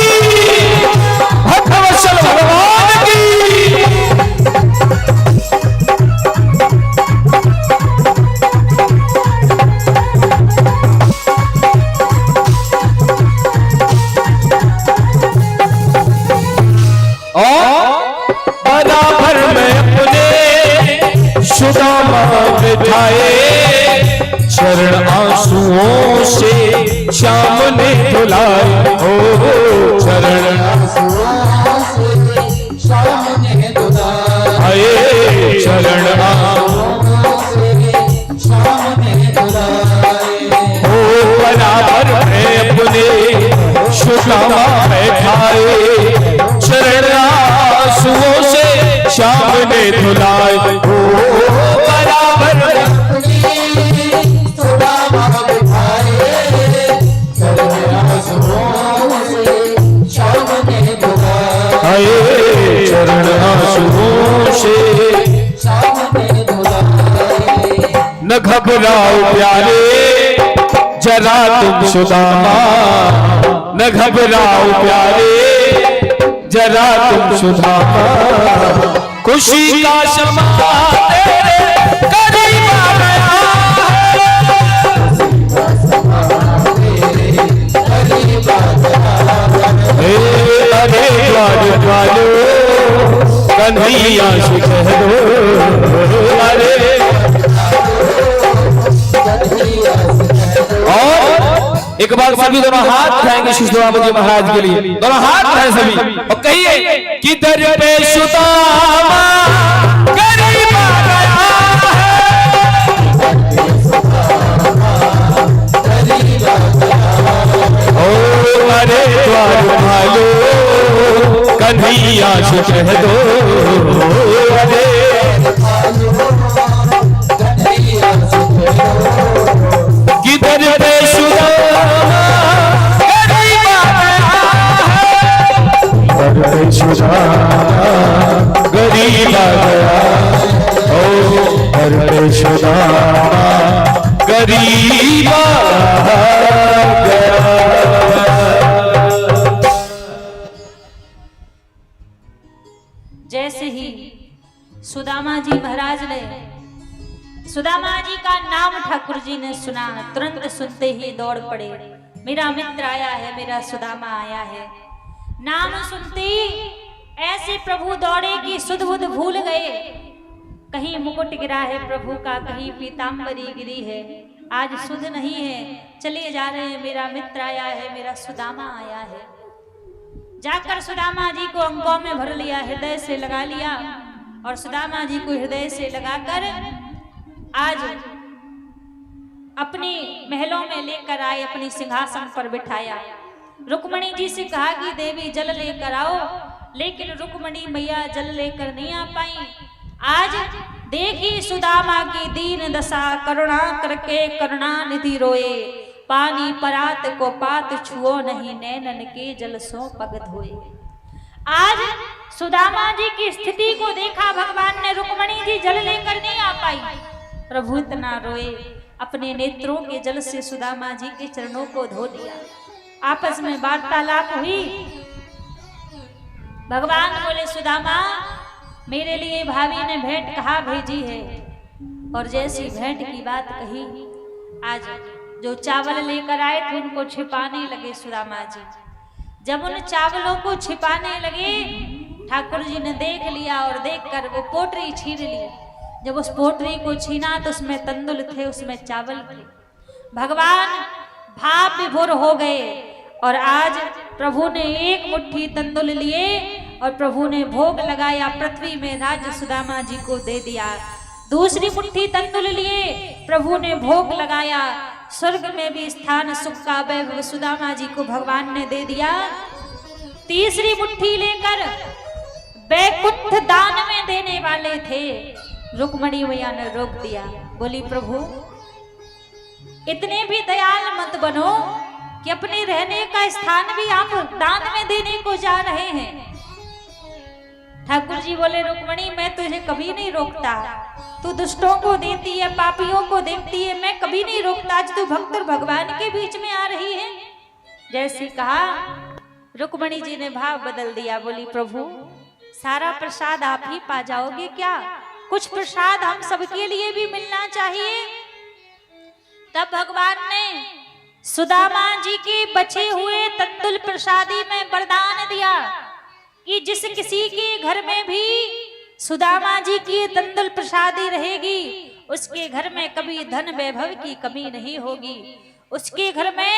भक्तवत्सल भगवान की। बैठाए, चरण आंसुओं से श्याम ने धुलाए। ओ चरण आए, चरण बराबर अपने सुदामा बैठाए, चरण आंसुओं से श्याम ने धुलाए। ओ बराबर आए, चरण आंसुओं से न घबराओ प्यारे जरा तुम सुदामा, न घबराओ प्यारे जरा तुम सुदामा, खुशी का शमा तेरे करीब आ गया है। अरे द्वार वालो कन्हैया से कह दो, अरे और एक बार सभी दोनों हाथ उठाएंगे श्री सुदामा जी महाराज के लिए, दोनों हाथ उठाएं सभी और कहिए कि दर पे सुदामा गरीब आ गया है। ओ अरे द्वार वालो कन्हैया से कह दो, अरे किधर पे सुदामा गरीब आ गया है, किधर पे सुदामा गरीब आ गया। ओ घर पे सुदामा गरीब आ गया। जैसे ही सुदामा जी महाराज ने सुदामा जी का नाम ठाकुर जी ने सुना, तुरंत सुनते ही दौड़ पड़े, मेरा मित्र आया है, मेरा सुदामा आया है। नाम सुनते ही ऐसे प्रभु दौड़े कि सुध बुध भूल गए, कहीं मुकुट गिरा है प्रभु का, कहीं पीताम्बरी गिरी है, आज सुध नहीं है, चले जा रहे हैं, मेरा मित्र आया है, मेरा सुदामा आया है। जाकर सुदामा जी को अंगों में भर लिया, हृदय से लगा लिया और सुदामा जी को हृदय से लगाकर आज अपनी महलों में लेकर आए, अपनी सिंहासन पर बिठाया। रुक्मणी जी से कहा कि देवी जल लेकर आओ, लेकिन रुक्मणी मैया जल लेकर नहीं आ पाई। आज देखी सुदामा की दीन दशा, करुणा करके करुणा निधि रोए, पानी परात को पात छुओ नहीं, नैनन के जल सो पग धोए। आज सुदामा जी की स्थिति को देखा भगवान ने, रुक्मणी जी जल लेकर नहीं आ पाई, प्रभु इतना रोए, अपने नेत्रों के जल से सुदामा जी के चरणों को धो दिया। आपस में वार्तालाप हुई, भगवान बोले सुदामा मेरे लिए भाभी ने भेंट कहाँ भेजी है, और जैसी भेंट की बात कही, आज जो चावल लेकर आए थे उनको छिपाने लगे सुदामा जी। जब उन चावलों को छिपाने लगे, ठाकुर जी ने देख लिया और देखकर वो पोटरी छीन ली। जब उस पोटरी को छीना तो उसमें तंदुल थे, उसमें चावल थे। भगवान भाव विभोर हो गए और आज प्रभु ने एक मुट्ठी तंदुल लिए और प्रभु ने भोग लगाया, पृथ्वी में राज्य सुदामा जी को दे दिया। दूसरी मुट्ठी तंदुल लिए प्रभु ने भोग लगाया, स्वर्ग में भी स्थान सुख का वैभव सुदामा जी को भगवान ने दे दिया। तीसरी मुट्ठी लेकर वैकुंठ दान में देने वाले थे, रुक्मणी मैया ने रोक दिया, बोली प्रभु इतने भी दयाल मत बनो कि अपने रहने का स्थान भी आप दान में देने को जा रहे हैं। ठाकुर जी बोले रुक्मणी मैं तुझे कभी नहीं रोकता, तू दुष्टों को देती है, पापियों को देखती है, मैं कभी नहीं रोकता। आज तू भक्त और भगवान के बीच में आ रही है। जैसे कहा रुक्मणी जी ने भाव बदल दिया, बोली प्रभु सारा प्रसाद आप ही पा जाओगे क्या? कुछ प्रसाद हम सबके लिए भी मिलना चाहिए। तब भगवान ने सुदामा जी के बचे हुए तंदुल प्रसादी में वरदान दिया कि जिस किसी के घर में भी सुदामा जी की तंदुल प्रसादी रहेगी उसके घर में कभी धन वैभव की कमी नहीं होगी, उसके घर में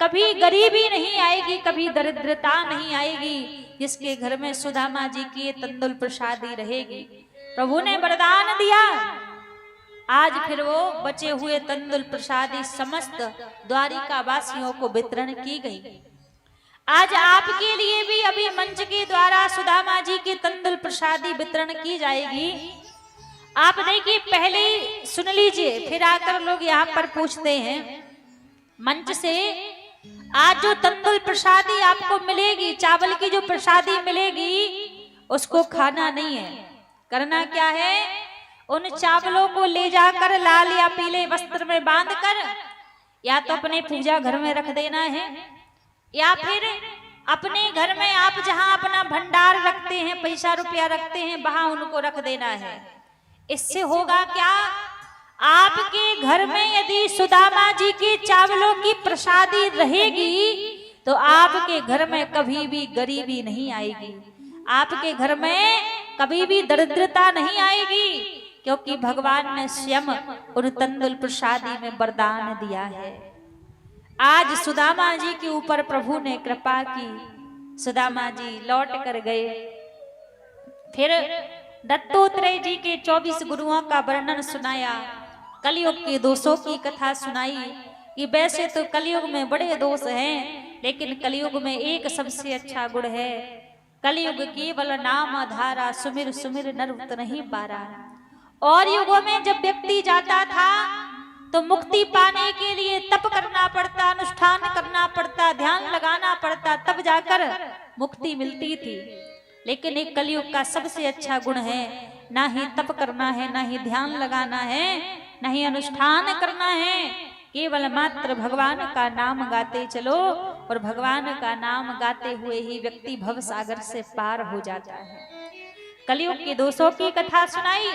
कभी गरीबी नहीं आएगी, कभी दरिद्रता नहीं आएगी। जिसके घर में सुदामा जी की तंदुल प्रसादी रहेगी, प्रभु ने वरदान दिया। आज फिर वो बचे हुए तंदुल प्रसादी समस्त द्वारिका वासियों को वितरण की गई। आज आपके लिए भी अभी मंच के द्वारा सुदामा जी की तंदुल प्रसादी वितरण की जाएगी। आप देखिए, पहले ही सुन लीजिए, फिर आकर लोग यहाँ पर पूछते हैं मंच से। आज जो तंदुल प्रसादी आपको मिलेगी, चावल की जो प्रसादी मिलेगी, उसको खाना नहीं है। करना क्या है, उन चावलों को ले जाकर लाल या पीले वस्त्र में बांधकर या तो अपने पूजा घर में रख देना है, या फिर अपने घर में आप जहां अपना भंडार रखते हैं, पैसा रुपया रखते हैं, वहां उनको रख देना है। इससे होगा क्या, आपके घर में यदि सुदामा जी के चावलों की प्रसादी रहेगी तो आपके घर में कभी भी गरीबी नहीं आएगी, आपके घर में कभी भी दरिद्रता नहीं आएगी, क्योंकि भगवान ने स्वयं उन तंदुल प्रसादी में वरदान दिया है। आज सुदामा जी के ऊपर प्रभु ने कृपा की, सुदामा जी लौट कर गए। फिर दत्तात्रेय जी के 24 गुरुओं का वर्णन सुनाया, कलयुग के दोषों की कथा सुनाई कि वैसे तो कलयुग में बड़े दोष हैं, लेकिन कलयुग में एक सबसे अच्छा गुण है, कलयुग केवल नाम धारा, सुमिर सुमिर नर उत नहीं पारा। और युगों में जब व्यक्ति जाता था तो मुक्ति पाने के लिए तप करना पड़ता, अनुष्ठान करना पड़ता, ध्यान लगाना पड़ता, तब जाकर मुक्ति मिलती थी। लेकिन एक कलयुग का सबसे अच्छा गुण है, ना ही तप करना है, ना ही ध्यान लगाना है, ना ही अनुष्ठान करना है, केवल मात्र भगवान का नाम गाते चलो, और भगवान का नाम गाते हुए ही व्यक्ति भव सागर से पार हो जाता है। कलयुग के दोषों की कथा सुनाई।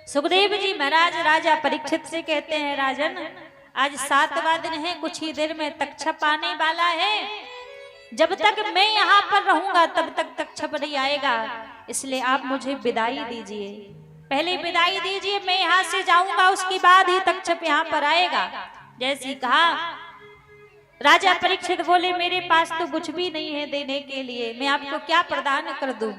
सुखदेव जी महाराज राजा परीक्षित से कहते हैं, राजन आज 7वां दिन है, कुछ ही देर में तक्षप आने वाला है, जब तक मैं यहाँ पर रहूंगा तब तक तक्षप नहीं आएगा, इसलिए आप मुझे विदाई दीजिए, पहले विदाई दीजिए, मैं यहाँ से जाऊंगा, उसके बाद ही तक्षप यहाँ पर आएगा। जैसे कहा, राजा परीक्षित बोले, मेरे पास तो कुछ भी नहीं है देने के लिए, मैं आपको क्या प्रदान कर दूं।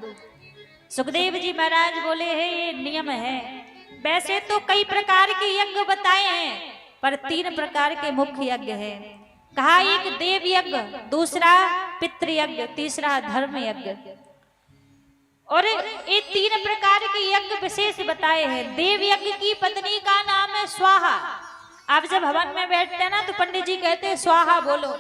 सुखदेव जी महाराज बोले, है ये नियम है, वैसे तो कई प्रकार के यज्ञ बताए हैं, पर 3 प्रकार के मुख्य यज्ञ हैं। कहा, एक देव यज्ञ, दूसरा पितृयज्ञ, तीसरा धर्म यज्ञ। और ये 3 प्रकार के यज्ञ विशेष बताए हैं। देव यज्ञ की पत्नी का नाम है स्वाहा। आप जब हवन में बैठते हैं ना तो पंडित जी कहते हैं स्वाहा बोलो,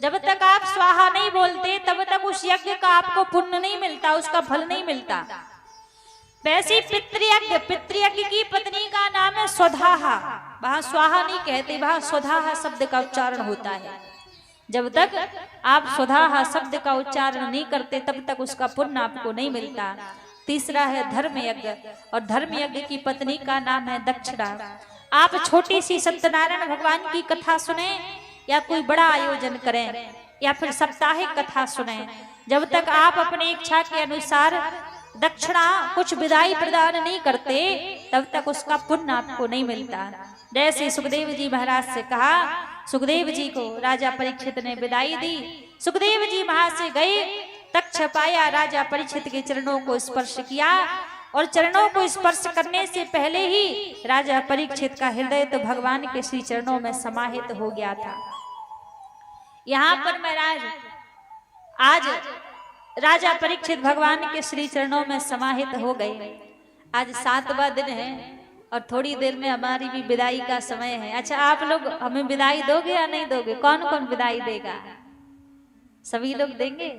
जब तक आप स्वाहा नहीं बोलते तब तक उस यज्ञ का आपको पुण्य नहीं मिलता, उसका फल नहीं मिलता। वैसे पितृयज्ञ, पितृयज्ञ की पत्नी का नाम है स्वधाहा, वहां स्वाहा नहीं कहते, वहां स्वधाहा शब्द का उच्चारण होता है। जब तक आप स्वधाहा शब्द का उच्चारण नहीं करते तब तक उसका पुण्य आपको नहीं मिलता। तीसरा है धर्म यज्ञ, और धर्म यज्ञ की पत्नी का नाम है दक्षिणा। आप छोटी सी सत्यनारायण भगवान की कथा सुने, या कोई बड़ा आयोजन करें, या फिर साप्ताहिक कथा सुने, जब तक आप अपनी इच्छा के अनुसार दक्षिणा कुछ विदाई प्रदान नहीं करते तब तक उसका पुण्य आपको नहीं मिलता। जैसे सुखदेव जी महाराज से कहा, सुखदेव जी को राजा परीक्षित ने विदाई दी, सुखदेव जी वहां से गए, तक्षप आया, राजा परीक्षित के चरणों को स्पर्श किया, और चरणों को स्पर्श करने से पहले ही राजा परीक्षित का हृदय तो भगवान के श्री चरणों में समाहित हो गया था। यहाँ पर महाराज आज राजा परीक्षित भगवान के श्री चरणों में समाहित हो गए। आज 7वां दिन है और थोड़ी देर में हमारी भी विदाई का समय है। अच्छा, आप लोग हमें विदाई दोगे या नहीं दोगे? कौन कौन विदाई देगा? सभी लोग देंगे?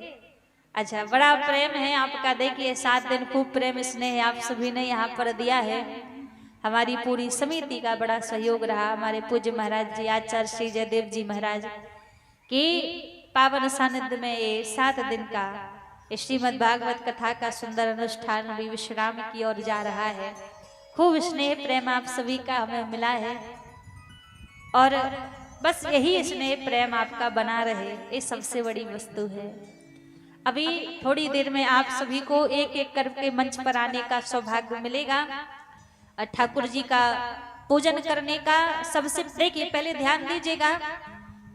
अच्छा, बड़ा प्रेम है आपका। देखिए 7 दिन खूब प्रेम स्नेह आप सभी ने यहाँ पर दिया है। हमारी पूरी समिति का बड़ा सहयोग रहा। हमारे पूज्य महाराज जी आचार्य श्री जयदेव जी महाराज की पावन सानिध्य में ये 7 दिन का श्रीमद् भागवत कथा का सुंदर अनुष्ठान अभी विश्राम की ओर जा रहा है। खूब स्नेह प्रेम आप सभी का हमें मिला है, और बस यही स्नेह प्रेम आपका बना रहे, ये सबसे बड़ी वस्तु है। अभी थोड़ी देर में आप सभी को एक एक करके मंच पर आने का सौभाग्य मिलेगा। और ठाकुर जी का पूजन करने का सबसे देखिए पहले ध्यान दीजिएगा,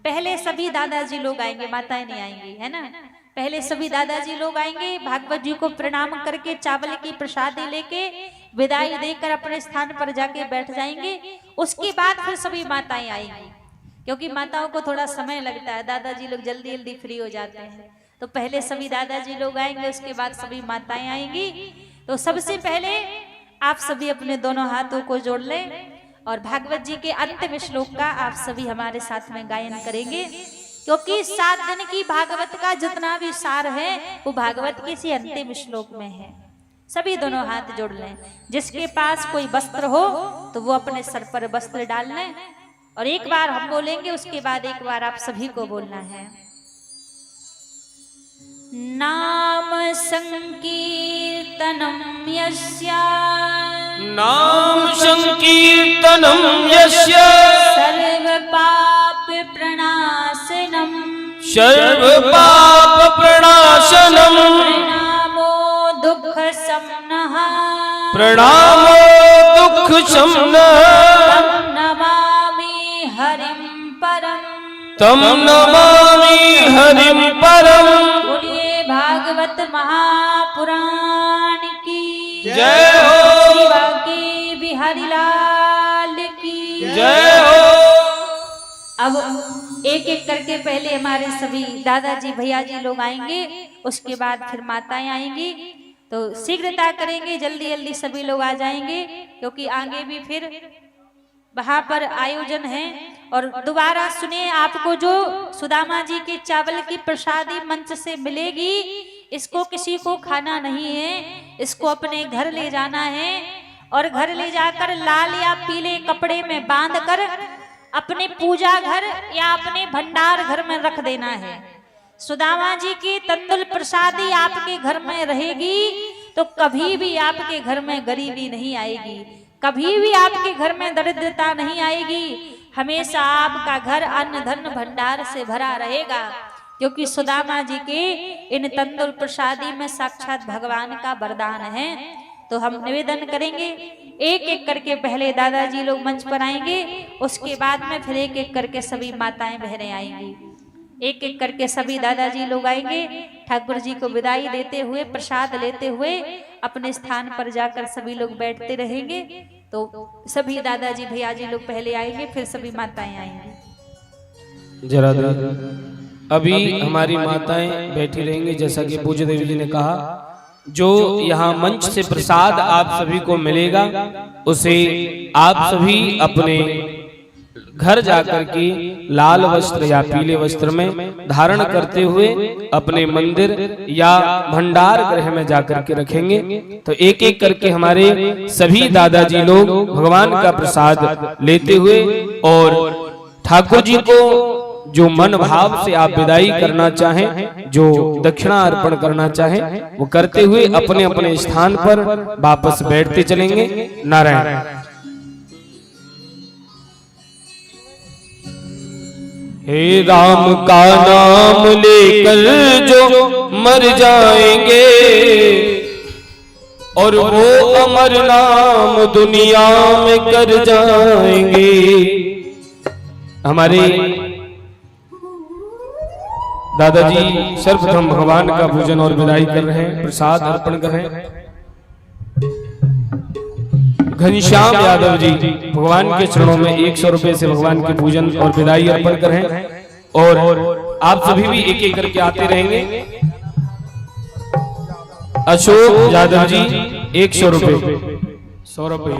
पहले सभी दादाजी लोग आएंगे, माताएं नहीं आएंगी, है ना। पहले सभी दादाजी लोग आएंगे, भागवत जी को प्रणाम करके चावल की प्रसादी लेके विदाई देकर अपने स्थान पर जाके बैठ जाएंगे। उसके बाद फिर सभी माताएं आएंगी, क्योंकि माताओं को थोड़ा समय लगता है, दादाजी लोग जल्दी जल्दी फ्री हो जाते हैं। तो पहले सभी दादाजी लोग आएंगे, उसके बाद सभी माताएं आएंगी। तो सबसे पहले आप सभी अपने दोनों हाथों को जोड़ लें और भागवत जी के अंतिम श्लोक का आप सभी हमारे साथ में गायन करेंगे, क्योंकि 7 दिन की भागवत का जितना भी सार है वो भागवत के इसी अंतिम श्लोक में है। सभी दोनों हाथ जोड़ लें। जिसके पास कोई वस्त्र हो तो वो अपने सर पर वस्त्र डाल लें और एक बार हम बोलेंगे, उसके बाद एक बार आप सभी को बोलना है। नाम संकीर्तनम यस्या, नाम संकीर्तनम यस्य सर्व पाप प्रणाशनम, सर्व पाप प्रणाशनम, प्रणामो दुख समनः, प्रणामो दुख शमनः, तम नमामि हरिं परम, तम नमामि हरिं परम। बोलिए भागवत महापुराण की जय हो। शिवा के बिहारी लाल की जय हो। अब एक एक करके पहले हमारे सभी दादाजी भैया जी लोग आएंगे, उसके बाद फिर माताएं आएंगी। तो शीघ्रता करेंगे, जल्दी जल्दी सभी लोग आ जाएंगे, क्योंकि आगे भी फिर वहां पर आयोजन है। और दोबारा सुने, आपको जो सुदामा जी के चावल की प्रसादी मंच से मिलेगी, इसको किसी को खाना नहीं है, इसको अपने घर ले जाना है और घर ले जाकर लाल या पीले कपड़े में बांधकर अपने पूजा घर या अपने भंडार घर में रख देना है। सुदामा जी की तंदुल प्रसादी आपके घर में रहेगी तो कभी भी आपके घर में गरीबी नहीं आएगी, कभी भी आपके घर में दरिद्रता नहीं आएगी। हमेशा आपका घर अन्न धन भंडार से भरा रहेगा, क्योंकि सुदामा जी के इन तंदुल प्रसादी में साक्षात भगवान का वरदान है। तो हम निवेदन करेंगे, एक एक करके पहले दादाजी लोग मंच पर आएंगे, उसके बाद में फिर एक एक करके सभी माताएं बहनें आएंगी। एक एक करके सभी दादाजी लोग आएंगे, ठाकुर जी को विदाई देते हुए, प्रसाद लेते हुए अपने स्थान पर जाकर सभी लोग बैठते रहेंगे। तो सभी दादाजी भैया जी लोग पहले आएंगे, फिर सभी माताएं आएंगी। जरा अभी हमारी माताएं बैठी रहेंगी। जैसा कि पूज्य देवी जी ने कहा, जो यहाँ मंच से प्रसाद आप सभी को मिलेगा उसे आप सभी अपने घर जाकर के लाल वस्त्र या पीले वस्त्र में धारण करते हुए अपने मंदिर या भंडार गृह में जाकर के रखेंगे। तो एक एक करके हमारे सभी दादाजी लोग भगवान का प्रसाद लेते हुए और ठाकुर जी को जो मन भाव से आप विदाई करना चाहें, जो दक्षिणा अर्पण करना चाहें, वो करते हुए अपने अपने स्थान पर वापस बैठते चलेंगे। नारायण। हे राम का नाम लेकर जो मर जाएंगे और वो अमर नाम दुनिया में कर जाएंगे। हमारे दादाजी सर्वप्रथम भगवान का पूजन और विदाई कर रहे हैं, प्रसाद अर्पण कर रहे हैं। घनश्याम यादव जी भगवान के चरणों में 100 रुपए से भगवान के पूजन और विदाई अर्पण कर रहे हैं और आप सभी भी एक एक करके आते रहेंगे। अशोक यादव जी 100 रुपए। 100 रुपये।